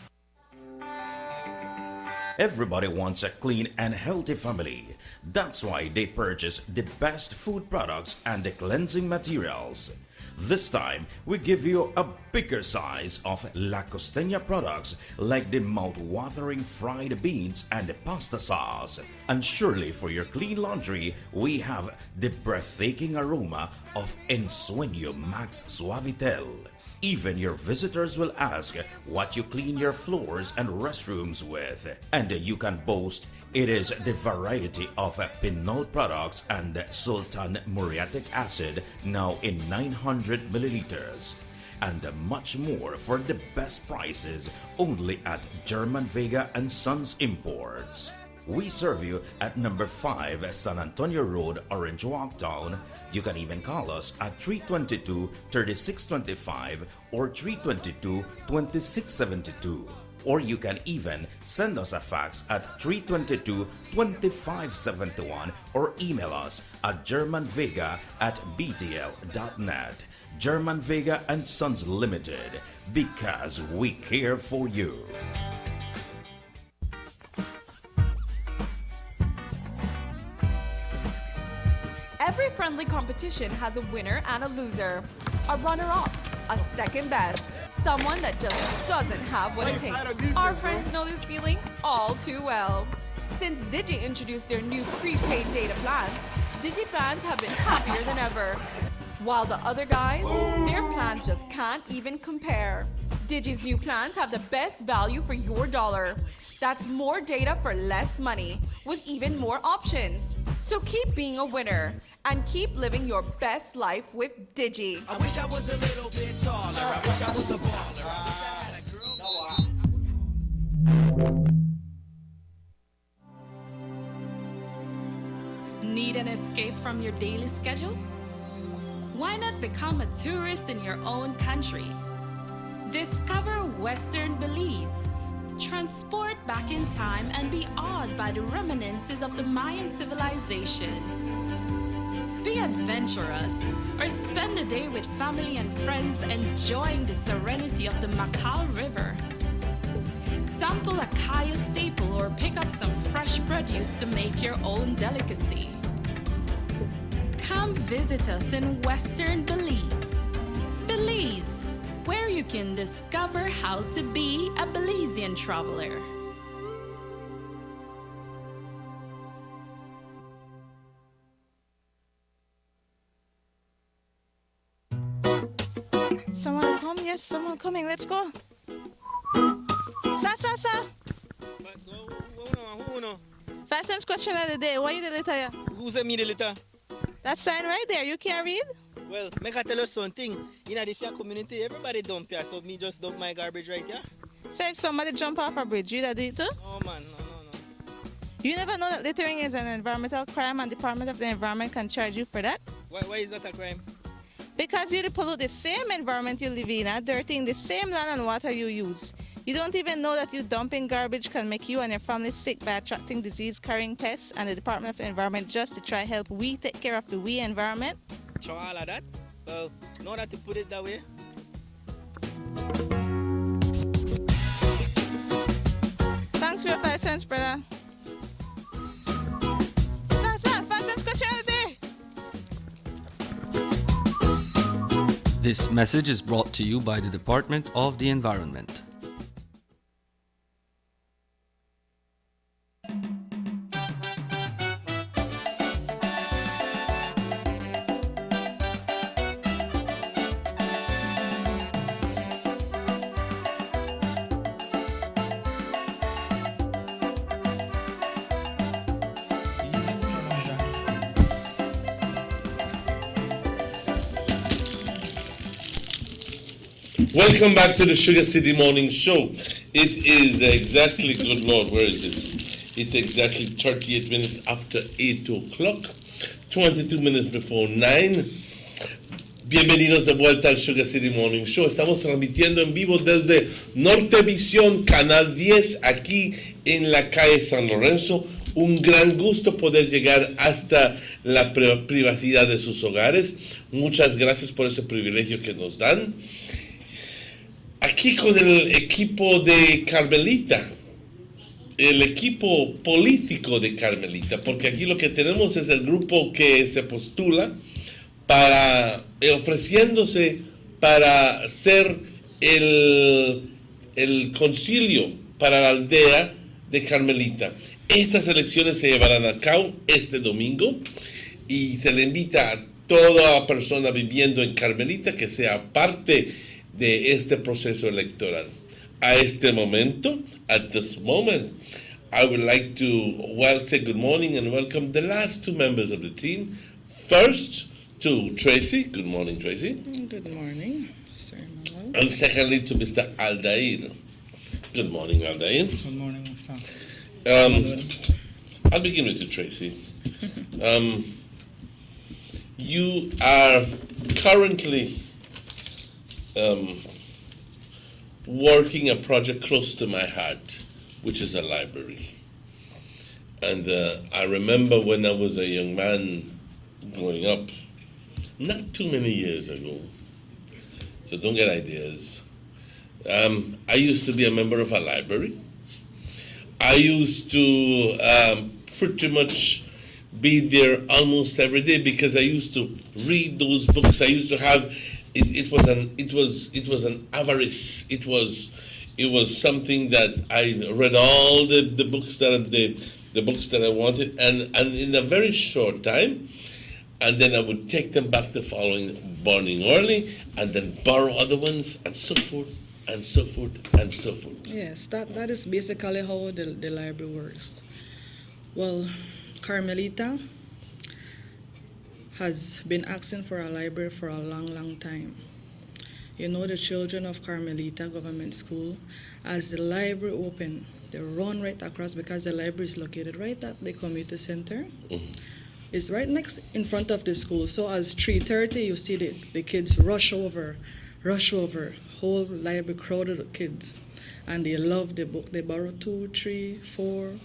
Everybody wants a clean and healthy family. That's why they purchase the best food products and the cleansing materials. This time, we give you a bigger size of La Costeña products like the mouth-watering fried beans and the pasta sauce. And surely for your clean laundry, we have the breathtaking aroma of Ensueño Max Suavitel. Even your visitors will ask what you clean your floors and restrooms with. And you can boast it is the variety of Pinol products and Sultan muriatic acid now in 900 milliliters. And much more for the best prices only at German Vega and Sons Imports. We serve you at number 5 San Antonio Road, Orange Walk Town. You can even call us at 322-3625 or 322-2672. Or you can even send us a fax at 322-2571 or email us at germanvega@btl.net. German Vega and Sons Limited, because we care for you. Every friendly competition has a winner and a loser, a runner-up, a second best, someone that just doesn't have what it takes. Our friends know this feeling all too well. Since Digi introduced their new prepaid data plans, Digi fans have been happier than ever. While the other guys, their plans just can't even compare. Digi's new plans have the best value for your dollar. That's more data for less money, with even more options. So keep being a winner and keep living your best life with Digi. I wish I was a little bit taller. I wish I was a baller. I wish I had a girl. Need an escape from your daily schedule? Why not become a tourist in your own country? Discover Western Belize. Transport back in time and be awed by the reminiscences of the Mayan civilization. Be adventurous or spend a day with family and friends enjoying the serenity of the Macal River. Sample a Kaya staple or pick up some fresh produce to make your own delicacy. Come visit us in Western Belize. Belize, where you can discover how to be a Belizean traveler. Someone come? Yes, someone coming. Let's go. Sa. Fastest question of the day. Why you the letter? Who's a me the letter? That sign right there. You can't read? Well, make I tell you something. In this here community, everybody dump here, so me just dump my garbage right here. So if somebody jump off a bridge, you that do it too? No, man, no. You never know that littering is an environmental crime and Department of the Environment can charge you for that? Why is that a crime? Because you pollute the same environment you live in, dirtying the same land and water you use. You don't even know that you dumping garbage can make you and your family sick by attracting disease-carrying pests, and the Department of the Environment just to try help we take care of the we environment. So all of that? Well, now that you put it that way. Thanks for your 5 cents, brother. That's it. 5 cents question of the day. This message is brought to you by the Department of the Environment. Welcome back to the Sugar City Morning Show. It is exactly, good Lord, where is it? It's exactly 38 minutes after 8 o'clock, 22 minutes before 9. Bienvenidos de vuelta al Sugar City Morning Show. Estamos transmitiendo en vivo desde Nortevisión, Canal 10, aquí en la calle San Lorenzo. Un gran gusto poder llegar hasta la privacidad de sus hogares. Muchas gracias por ese privilegio que nos dan. Aquí con el equipo de Carmelita, el equipo político de Carmelita, porque aquí lo que tenemos es el grupo que se postula para ofreciéndose para ser el concilio para la aldea de Carmelita. Estas elecciones se llevarán a cabo este domingo y se le invita a toda persona viviendo en Carmelita que sea parte de este proceso electoral. A este momento, at this moment, I would like to say good morning and welcome the last two members of the team. First, to Tracy. Good morning, Tracy. Good morning, Sir Manuel. And secondly, to Mr. Aldair. Good morning, Aldair. Good morning, sir. I'll begin with you, Tracy. You are currently working a project close to my heart, which is a library. And I remember when I was a young man growing up, not too many years ago, so don't get ideas. I used to be a member of a library. I used to pretty much be there almost every day because I used to read those books. I used to have it was an avarice. It was something that I read all the books the books that I wanted, and in a very short time, and then I would take them back the following morning early, and then borrow other ones, and so forth, and so forth, and so forth. Yes, that is basically how the library works. Well, Carmelita has been asking for a library for a long, long time. You know, the children of Carmelita Government School, as the library open, they run right across because the library is located right at the community center. Mm-hmm. It's right next in front of the school. So as 3:30, you see the kids rush over, whole library crowded with kids. And they love the book. They borrow 2, 3, 4.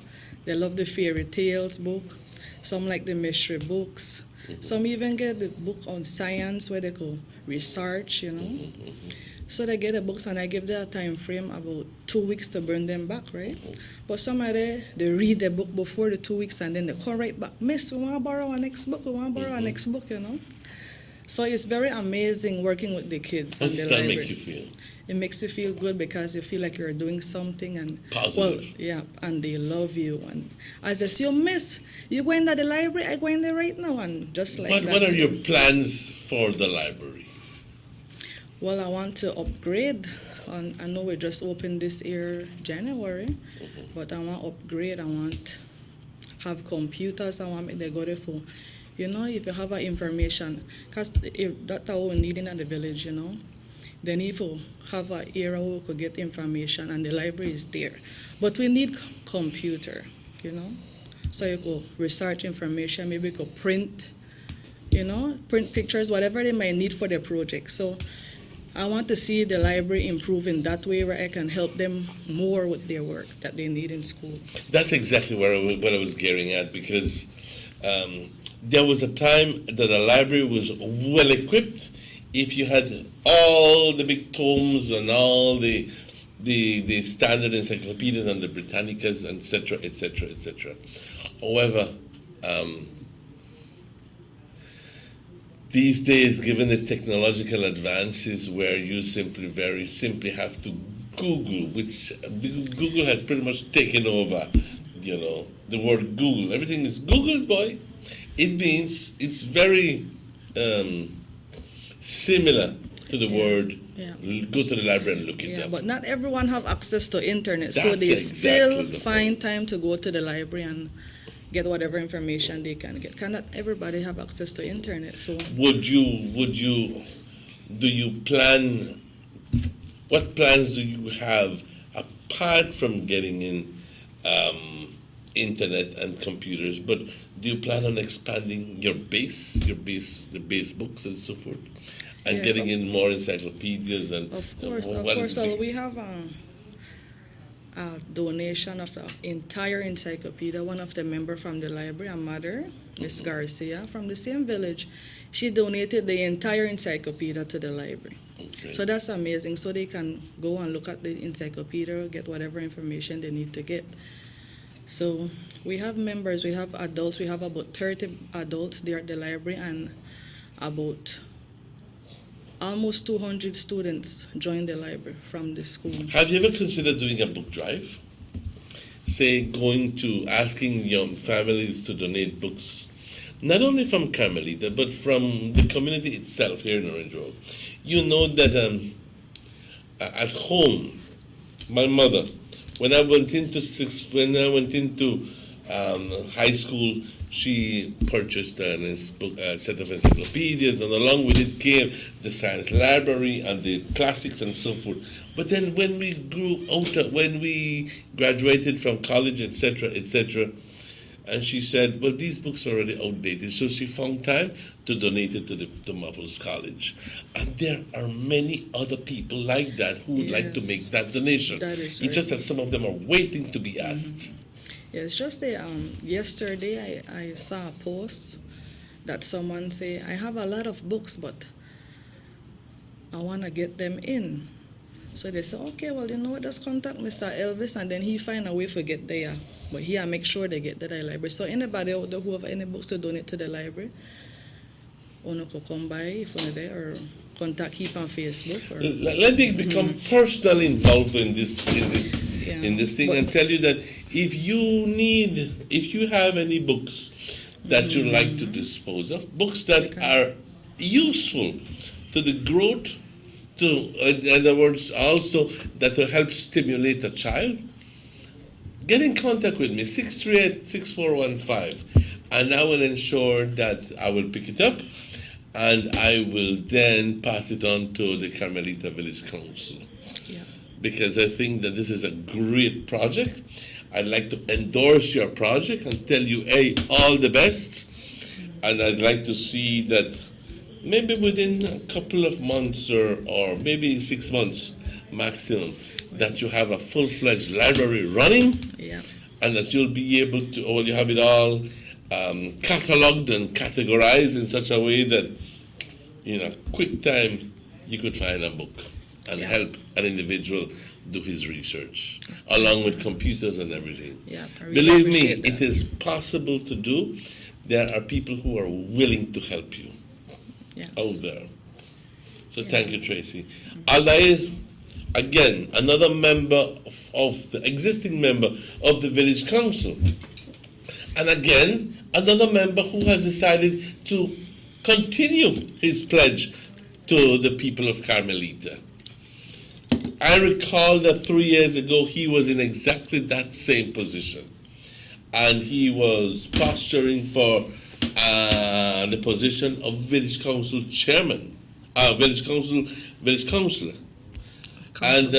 They love the fairy tales book. Some like the mystery books. Mm-hmm. Some even get the book on science where they go research, you know. Mm-hmm. So they get the books and I give them a time frame about 2 weeks to bring them back, right? Mm-hmm. But some of they read the book before the 2 weeks and then they come right back. Miss, we want to borrow our next book. We want to borrow our next book, you know. So it's very amazing working with the kids. How does that make you feel? It makes you feel good because you feel like you're doing something and positive. Well, yeah, and they love you. And as they say, you miss, you going to the library, I go in there right now, and just like that. What are your plans for the library? Well, I want to upgrade. I know we just opened this year, January, but I want to upgrade. I want have computers. I want to make the go there for, you know, if you have information, because that's what we need in the village, you know. Then if you have an area where we could get information and the library is there. But we need computer, you know. So you could research information, maybe you could print, you know, print pictures, whatever they might need for their project. So I want to see the library improve in that way where I can help them more with their work that they need in school. That's exactly what I was getting at, because there was a time that a library was well equipped if you had all the big tomes and all the standard encyclopedias and the Britannicas, etc., etc., etc. However, these days, given the technological advances where you very simply have to Google, which Google has pretty much taken over, you know, the word Google. Everything is Google, boy. It means it's very similar to the word go to the library and look it up. But not everyone have access to internet, so That's they exactly still find time to go to the library and get whatever information they can get. Cannot everybody have access to internet? So do you plan? What plans do you have apart from getting in internet and computers? But do you plan on expanding your base books and so forth, and getting in more encyclopedias and? Of course. So we have a donation of the entire encyclopedia. One of the members from the library, a mother, Miss Garcia, from the same village, she donated the entire encyclopedia to the library. Okay. So that's amazing. So they can go and look at the encyclopedia, get whatever information they need to get. So we have members, we have adults, we have about 30 adults there at the library, and about almost 200 students join the library from the school. Have you ever considered doing a book drive? Say, going to asking young families to donate books, not only from Carmelita, but from the community itself here in Orange Road. You know that at home, my mother, when I went into high school, she purchased a set of encyclopedias, and along with it came the science library and the classics and so forth. But then when we grew older, when we graduated from college, etc., and she said, well, these books are already outdated, so she found time to donate it to Muffles College. And there are many other people like that who would like to make that donation. That is It's just right. that some of them are waiting to be asked. Yeah, it's just yesterday I saw a post that someone say, I have a lot of books, but I want to get them in. So they say, okay, well, you know what, just contact Mr. Elvis, and then he find a way to get there. But he make sure they get to the library. So anybody out there who have any books to donate to the library, you could come by if you're there, or contact him on Facebook. Or, Let me become personally involved in this thing, and tell you that if you have any books that you like to dispose of, books that are useful to the growth, in other words, also that will help stimulate a child, get in contact with me, 638-6415, and I will ensure that I will pick it up, and I will then pass it on to the Carmelita Village Council. Because I think that this is a great project. I'd like to endorse your project and tell you, hey, all the best. And I'd like to see that maybe within a couple of months or maybe 6 months maximum, that you have a full-fledged library running, and that you'll be able to, or you have it all cataloged and categorized in such a way that in a quick time you could find a book and help an individual do his research, along with computers and everything. Yeah, I really Believe me, appreciate that. it is possible to do. There are people who are willing to help you out there. So thank you, Tracy. Again, another member of the existing member of the village council. And again, another member who has decided to continue his pledge to the people of Carmelita. I recall that 3 years ago he was in exactly that same position, and he was posturing for the position of village council chairman, village councillor, and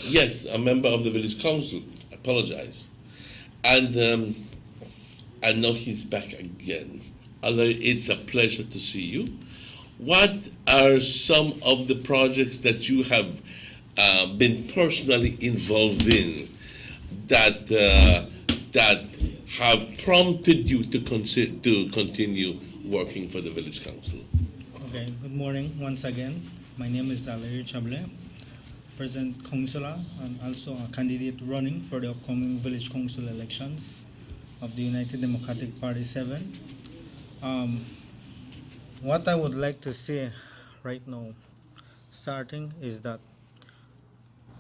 yes, a member of the village council. I apologize, and now he's back again. Although it's a pleasure to see you. What are some of the projects that you have been personally involved in that have prompted you to continue working for the village council? Okay, good morning once again. My name is Larry Chablé, present councillor and also a candidate running for the upcoming village council elections of the United Democratic Party 7. What I would like to say right now, starting, is that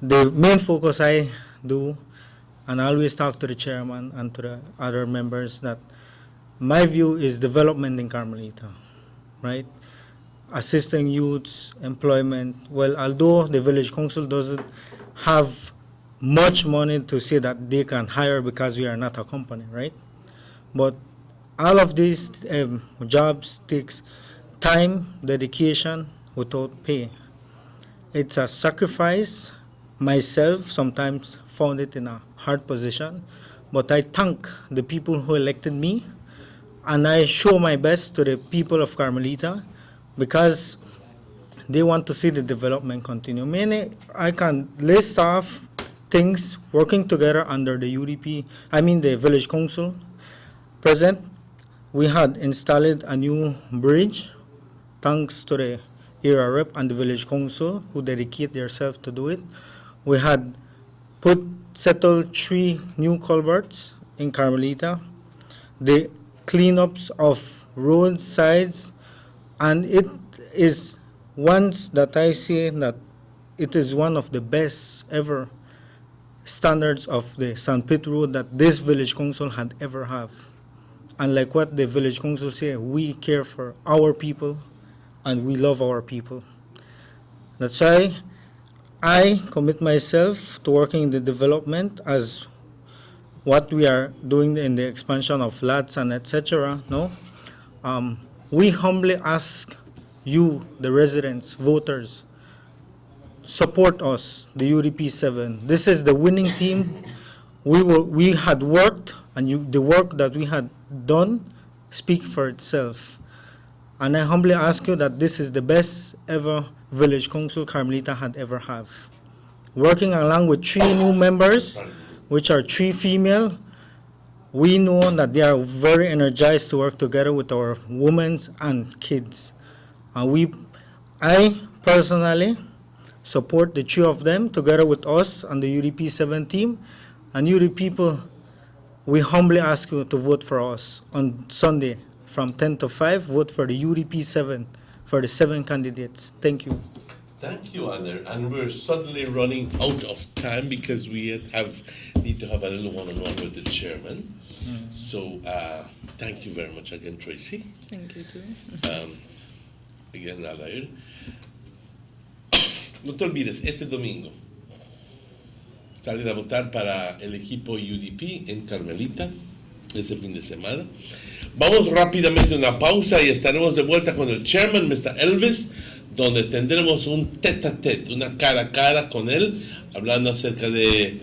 the main focus I do, and I always talk to the chairman and to the other members, that my view is development in Carmelita, right? Assisting youths, employment. Well, although the village council doesn't have much money to say that they can hire because we are not a company, right? But all of these jobs takes time, dedication, without pay. It's a sacrifice. Myself sometimes found it in a hard position, but I thank the people who elected me, and I show my best to the people of Carmelita because they want to see the development continue. I can list off things working together under the UDP, the village council. Present, we had installed a new bridge thanks to the area rep and the village council who dedicate themselves to do it. We had settled 3 new culverts in Carmelita, the cleanups of roadsides, and it is once that I say that it is one of the best ever standards of the St. Pete Road that this village council had ever have. And like what the village council say, we care for our people and we love our people. That's why I commit myself to working in the development as what we are doing in the expansion of flats and etc. No, we humbly ask you, the residents, voters, support us, the UDP 7. This is the winning team. We had worked, and the work that we had done speak for itself. And I humbly ask you that this is the best ever village council Carmelita had ever have. Working along with 3 new members, which are 3 female, we know that they are very energized to work together with our women and kids. And I personally support the 3 of them together with us and the UDP 7 team. And you, the people, we humbly ask you to vote for us on Sunday from 10 to 5. Vote for the UDP 7 for the 7 candidates. Thank you. Thank you, Ander. And we're suddenly running out of time because we need to have a little one-on-one with the chairman. So thank you very much again, Tracy. Thank you too. Again, Adair. No te olvides, este domingo salir a votar para el equipo UDP en Carmelita este fin de semana. Vamos rápidamente a una pausa y estaremos de vuelta con el chairman, Mr. Elvis, donde tendremos un tete-a-tete, una cara a cara con él, hablando acerca de,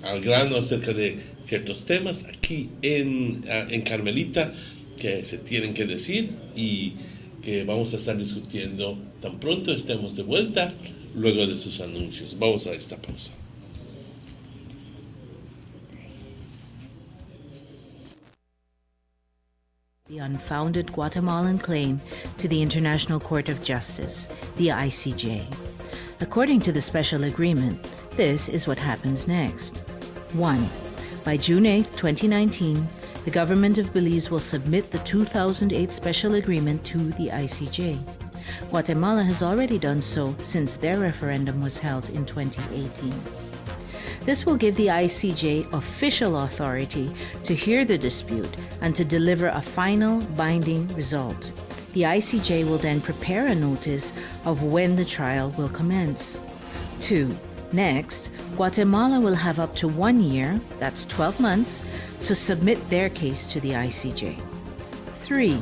al grano, acerca de ciertos temas aquí en Carmelita que se tienen que decir y que vamos a estar discutiendo tan pronto estemos de vuelta luego de sus anuncios. Vamos a esta pausa. The unfounded Guatemalan claim to the International Court of Justice, the ICJ. According to the special agreement, this is what happens next. 1. By June 8, 2019, the government of Belize will submit the 2008 special agreement to the ICJ. Guatemala has already done so since their referendum was held in 2018. This will give the ICJ official authority to hear the dispute and to deliver a final binding result. The ICJ will then prepare a notice of when the trial will commence. 2. Next, Guatemala will have up to 1 year, that's 12 months, to submit their case to the ICJ. 3.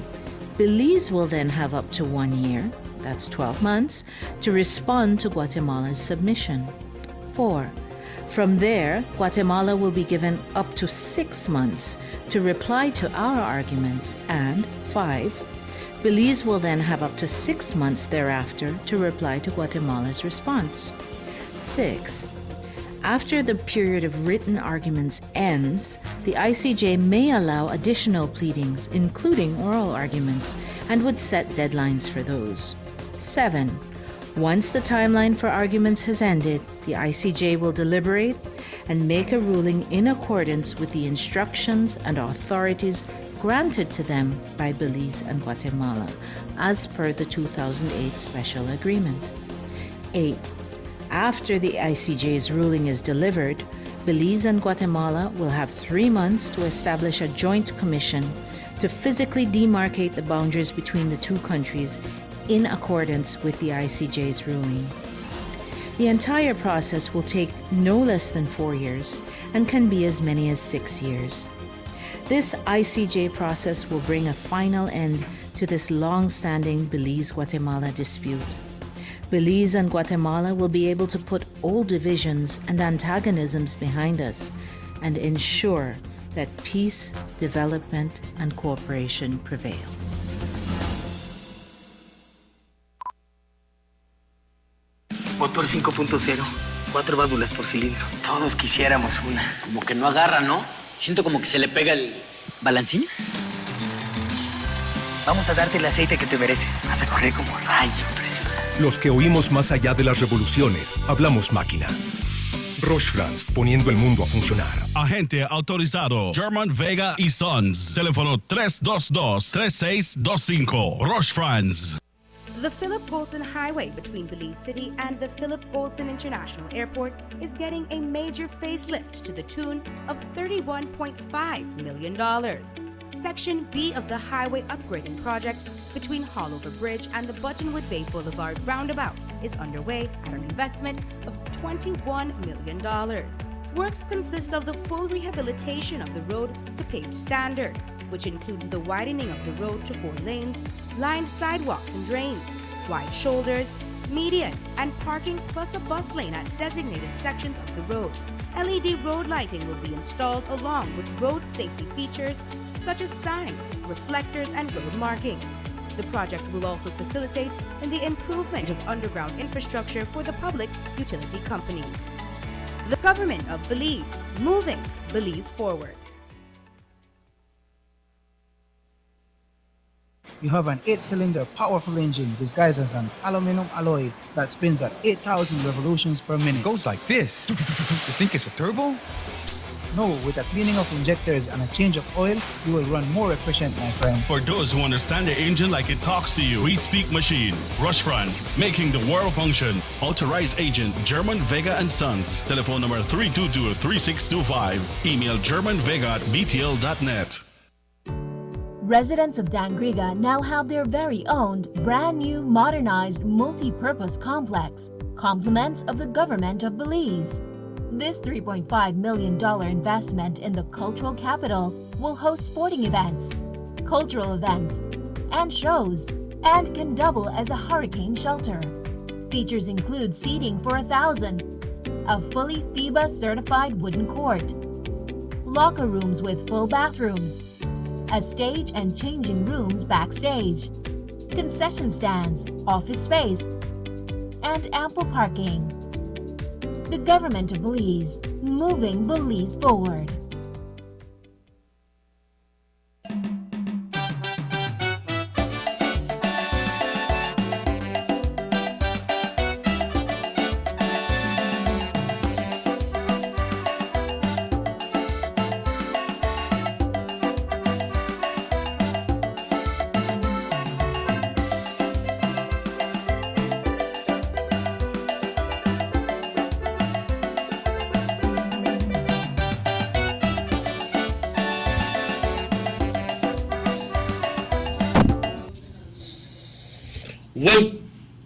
Belize will then have up to 1 year, that's 12 months, to respond to Guatemala's submission. 4. From there, Guatemala will be given up to 6 months to reply to our arguments, and 5. Belize will then have up to 6 months thereafter to reply to Guatemala's response. 6. After the period of written arguments ends, the ICJ may allow additional pleadings, including oral arguments, and would set deadlines for those. 7. Once the timeline for arguments has ended, the ICJ will deliberate and make a ruling in accordance with the instructions and authorities granted to them by Belize and Guatemala, as per the 2008 special agreement. 8. After the ICJ's ruling is delivered, Belize and Guatemala will have 3 months to establish a joint commission to physically demarcate the boundaries between the two countries in accordance with the ICJ's ruling. The entire process will take no less than 4 years and can be as many as 6 years. This ICJ process will bring a final end to this long-standing Belize-Guatemala dispute. Belize and Guatemala will be able to put old divisions and antagonisms behind us and ensure that peace, development, and cooperation prevail. Motor 5.0, 4 válvulas por cilindro. Todos quisiéramos una. Como que no agarra, ¿no? Siento como que se le pega el... ¿Balancín? Vamos a darte el aceite que te mereces. Vas a correr como rayo, preciosa. Los que oímos más allá de las revoluciones, hablamos máquina. Roche France, poniendo el mundo a funcionar. Agente autorizado German Vega y Sons. Teléfono 322-3625. Roche France. The Philip Goldson Highway between Belize City and the Philip Goldson International Airport is getting a major facelift to the tune of $31.5 million. Section B of the highway upgrading project between Haulover Bridge and the Buttonwood Bay Boulevard roundabout is underway at an investment of $21 million. Works consist of the full rehabilitation of the road to paved standard, which includes the widening of the road to 4 lanes, lined sidewalks and drains, wide shoulders, median, and parking plus a bus lane at designated sections of the road. LED road lighting will be installed along with road safety features such as signs, reflectors, and road markings. The project will also facilitate in the improvement of underground infrastructure for the public utility companies. The Government of Belize, moving Belize forward. You have an 8-cylinder powerful engine disguised as an aluminum alloy that spins at 8,000 revolutions per minute. Goes like this. You think it's a turbo? No, with a cleaning of injectors and a change of oil, you will run more efficient, my friend. For those who understand the engine like it talks to you, we speak machine. Rush France, making the world function. Authorized agent German Vega and Sons. Telephone number 322-3625. Email germanvega@btl.net. Residents of Dangriga now have their very own brand new modernized multi-purpose complex, compliments of the Government of Belize. This $3.5 million investment in the cultural capital will host sporting events, cultural events, and shows, and can double as a hurricane shelter. Features include seating for 1,000, a fully FIBA certified wooden court, locker rooms with full bathrooms, a stage and changing rooms backstage, concession stands, office space, and ample parking. The Government of Belize, moving Belize forward.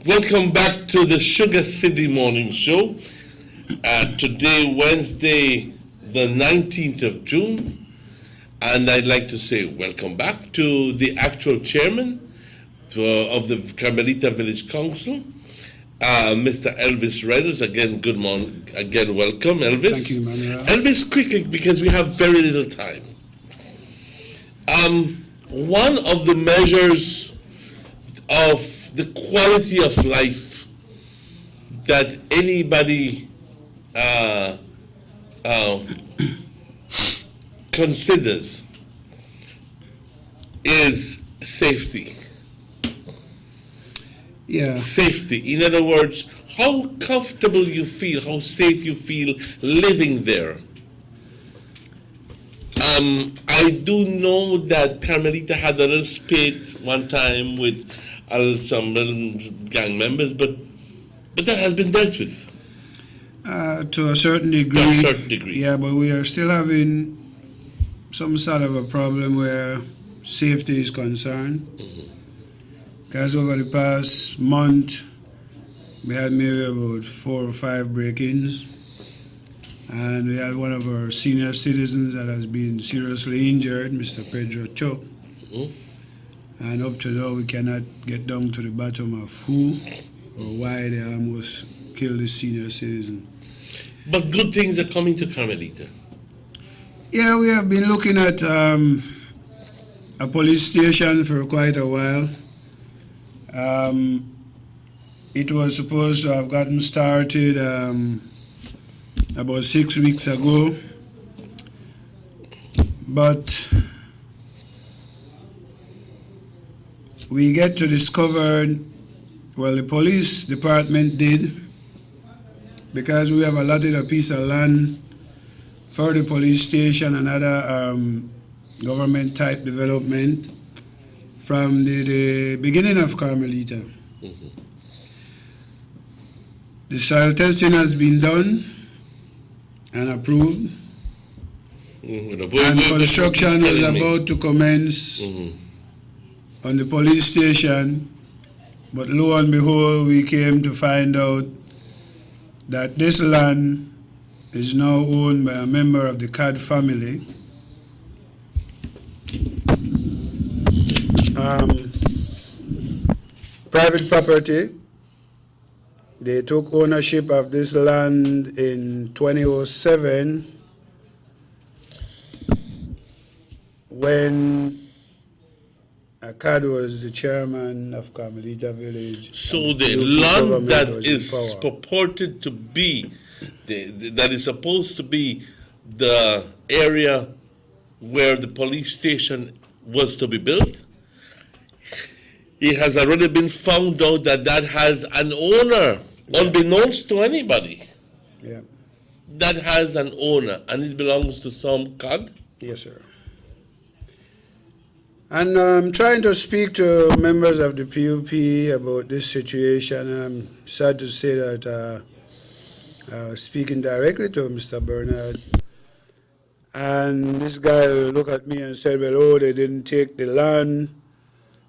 Welcome back to the Sugar City Morning Show. Today, Wednesday, the 19th of June. And I'd like to say welcome back to the actual chairman of the Carmelita Village Council, Mr. Elvis Reynolds. Again, good morning. Again, welcome, Elvis. Thank you, Manuel. Elvis, quickly, because we have very little time. One of the measures of the quality of life that anybody considers is safety. Yeah. Safety. In other words, how comfortable you feel, how safe you feel living there. I do know that Carmelita had a little spate one time with some little gang members, but that has been dealt with. To a certain degree. To a certain degree. Yeah, but we are still having some sort of a problem where safety is concerned. Because over the past month, we had maybe about 4 or 5 break-ins. And we had one of our senior citizens that has been seriously injured, Mr. Pedro Cho. And up to now, we cannot get down to the bottom of who or why they almost killed this senior citizen. But good things are coming to Carmelita. Yeah, we have been looking at a police station for quite a while. It was supposed to have gotten started about 6 weeks ago, but we get to discover, well, the police department did, because we have allotted a piece of land for the police station and other government type development from the beginning of Carmelita. The soil testing has been done and approved. And construction was about to commence on the police station, but lo and behold, we came to find out that this land is now owned by a member of the Cad family. Private property. They took ownership of this land in 2007 when Akkad was the chairman of Carmelita Village. So the land that is purported to be, that is supposed to be the area where the police station was to be built, it has already been found out that that has an owner, unbeknownst to anybody. Yeah. That has an owner, and it belongs to some CAD? Yes, sir. And I'm trying to speak to members of the PUP about this situation. I'm sad to say that speaking directly to Mr. Bernard, and this guy looked at me and said, well, oh, they didn't take the land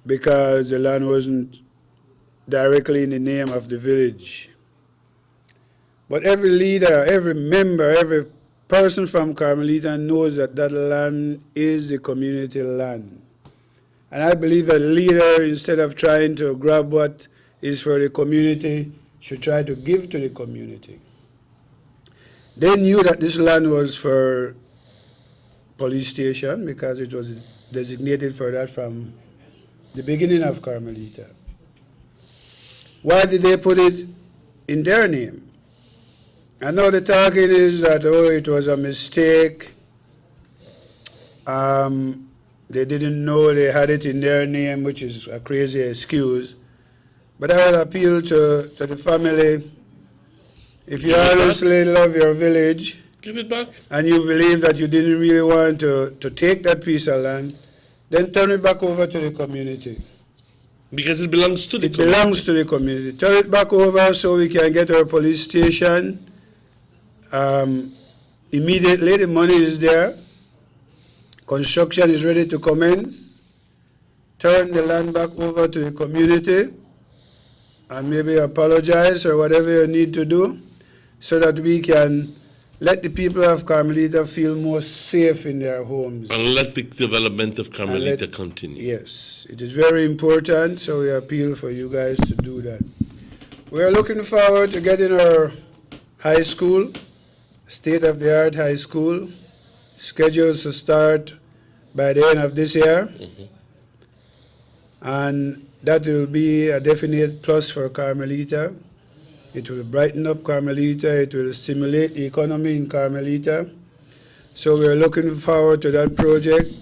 because the land wasn't directly in the name of the village. But every leader, every member, every person from Carmelita knows that that land is the community land. And I believe a leader, instead of trying to grab what is for the community, should try to give to the community. They knew that this land was for police station because it was designated for that from the beginning of Carmelita. Why did they put it in their name? I know the talking is that, oh, it was a mistake. They didn't know they had it in their name, which is a crazy excuse. But I would appeal to the family. If you honestly love your village, give it back. And you believe that you didn't really want to take that piece of land, then turn it back over to the community. Because it belongs to the community. It belongs to the community. Turn it back over so we can get our police station. Immediately, the money is there. Construction is ready to commence. Turn the land back over to the community and maybe apologize or whatever you need to do so that we can let the people of Carmelita feel more safe in their homes. And let the development of Carmelita continue. Yes, it is very important, so we appeal for you guys to do that. We are looking forward to getting our high school, state-of-the-art high school, scheduled to start by the end of this year. And that will be a definite plus for Carmelita. It will brighten up Carmelita. It will stimulate the economy in Carmelita. So we're looking forward to that project.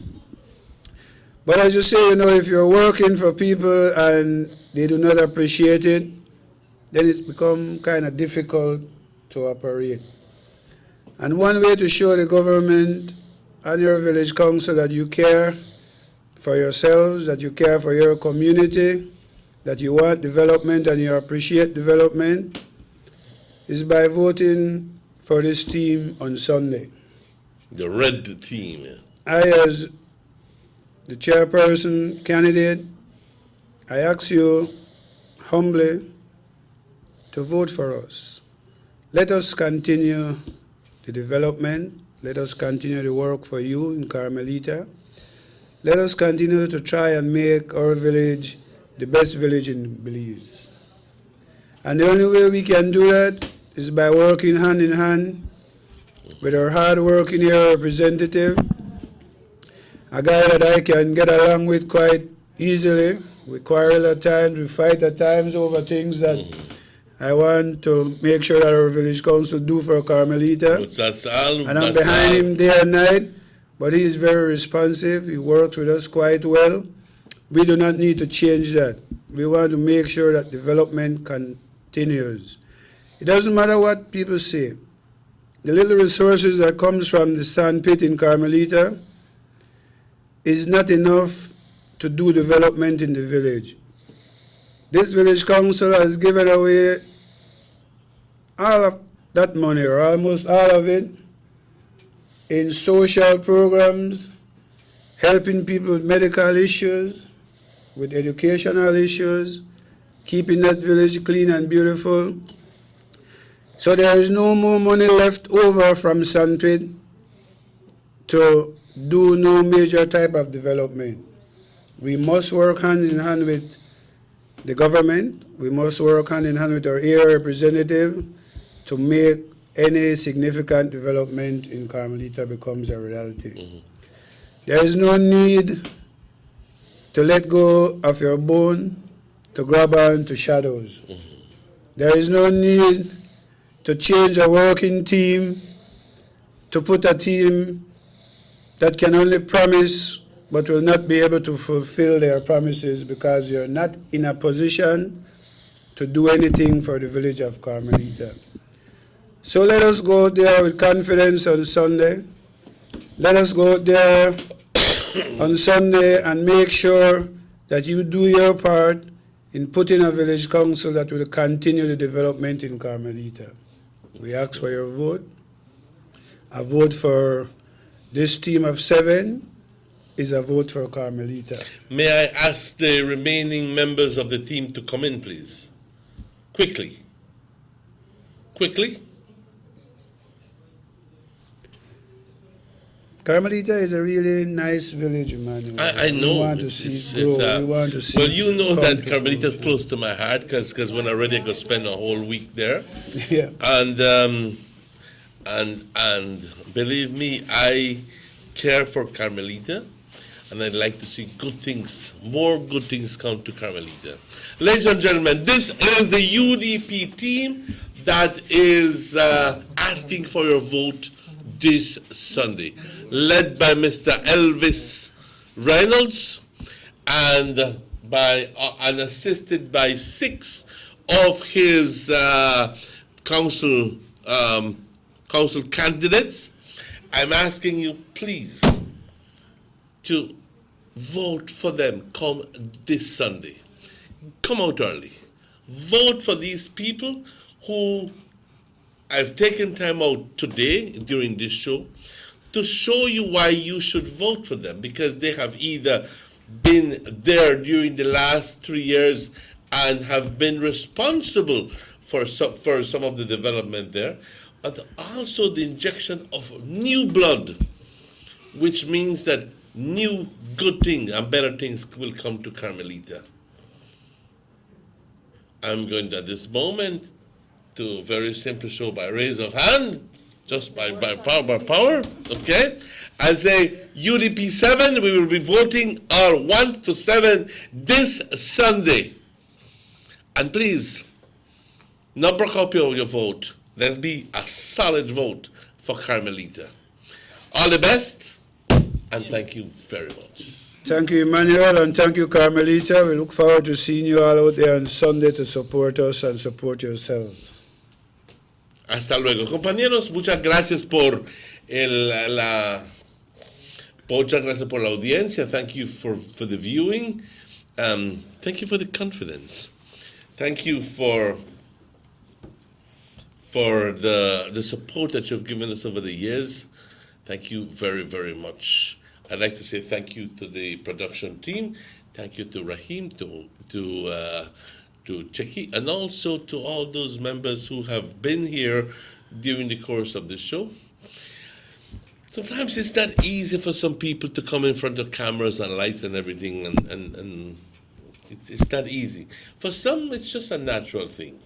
But as you say, if you're working for people and they do not appreciate it, then it's become kind of difficult to operate. And one way to show the government and your village council that you care for yourselves, that you care for your community, that you want development and you appreciate development, is by voting for this team on Sunday. The red team. I, as the chairperson candidate, I ask you humbly to vote for us. Let us continue the development. Let us continue the work for you in Carmelita. Let us continue to try and make our village the best village in Belize. And the only way we can do that is by working hand in hand with our hard-working here representative, a guy that I can get along with quite easily. We quarrel at times, we fight at times over things that I want to make sure that our village council do for Carmelita. But that's all. And I'm behind him day and night, but he is very responsive. He works with us quite well. We do not need to change that. We want to make sure that development continues. It doesn't matter what people say. The little resources that comes from the sand pit in Carmelita is not enough to do development in the village. This village council has given away all of that money, or almost all of it, in social programs, helping people with medical issues, with educational issues, keeping that village clean and beautiful. So there is no more money left over from Sandpit to do no major type of development. We must work hand in hand with the government. We must work hand in hand with our area representative to make any significant development in Carmelita becomes a reality. There is no need to let go of your bone to grab on to shadows. There is no need to change a working team to put a team that can only promise but will not be able to fulfill their promises because you're not in a position to do anything for the village of Carmelita. So let us go there with confidence on Sunday. Let us go there on Sunday and make sure that you do your part in putting a village council that will continue the development in Carmelita. We ask for your vote. A vote for this team of 7 is a vote for Carmelita. May I ask the remaining members of the team to come in, please? Quickly. Quickly. Carmelita is a really nice village, Emmanuel. I know. We want to see it grow. We want to see well, you know that come to Carmelita is close to my heart because when I'm ready, I go spend a whole week there. Yeah. And believe me, I care for Carmelita, and I'd like to see good things, more good things come to Carmelita. Ladies and gentlemen, this is the UDP team that is asking for your vote this Sunday, led by Mr. Elvis Reynolds and assisted by 6 of his council candidates. I'm asking you, please, to vote for them come this Sunday. Come out early. Vote for these people who I've taken time out today during this show to show you why you should vote for them, because they have either been there during the last 3 years and have been responsible for some of the development there, but also the injection of new blood, which means that new good things and better things will come to Carmelita. I'm going to, at this moment, to very simply show by raise of hand, just by power, okay? I'll say UDP 7, we will be voting our 1 to 7 this Sunday. And please, number copy of your vote. There'll be a solid vote for Carmelita. All the best, and thank you very much. Thank you, Emmanuel, and thank you, Carmelita. We look forward to seeing you all out there on Sunday to support us and support yourselves. Hasta luego. Compañeros, muchas gracias por muchas gracias por la audiencia. Thank you for the viewing. Thank you for the confidence. Thank you for the support that you've given us over the years. Thank you very, very much. I'd like to say thank you to the production team. Thank you to Rahim, to Cheki, and also to all those members who have been here during the course of the show. Sometimes it's not easy for some people to come in front of cameras and lights and everything, and it's not easy. For some, it's just a natural thing.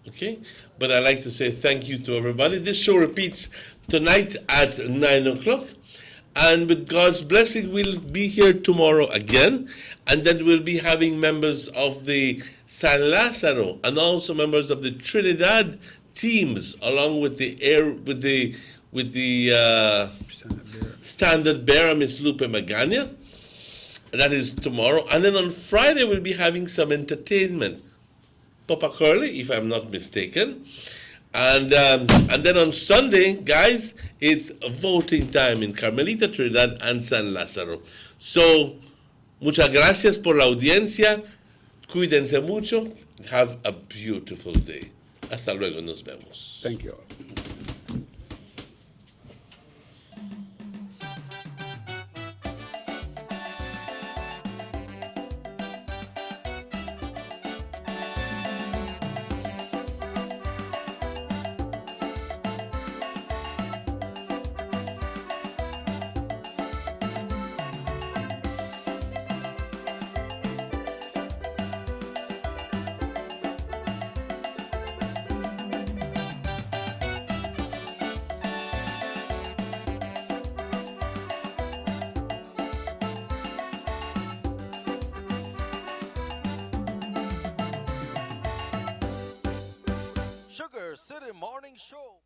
Okay? But I'd like to say thank you to everybody. This show repeats tonight at 9 o'clock. And with God's blessing, we'll be here tomorrow again. And then we'll be having members of the San Lazaro and also members of the Trinidad teams, along with the Standard Bearer, Miss Lupe Magana. That is tomorrow. And then on Friday, we'll be having some entertainment. Papa Curly, if I'm not mistaken. And then on Sunday, guys, it's voting time in Carmelita, Trinidad, and San Lázaro. So, muchas gracias por la audiencia. Cuídense mucho. Have a beautiful day. Hasta luego. Nos vemos. Thank you. Sugar City Morning Show.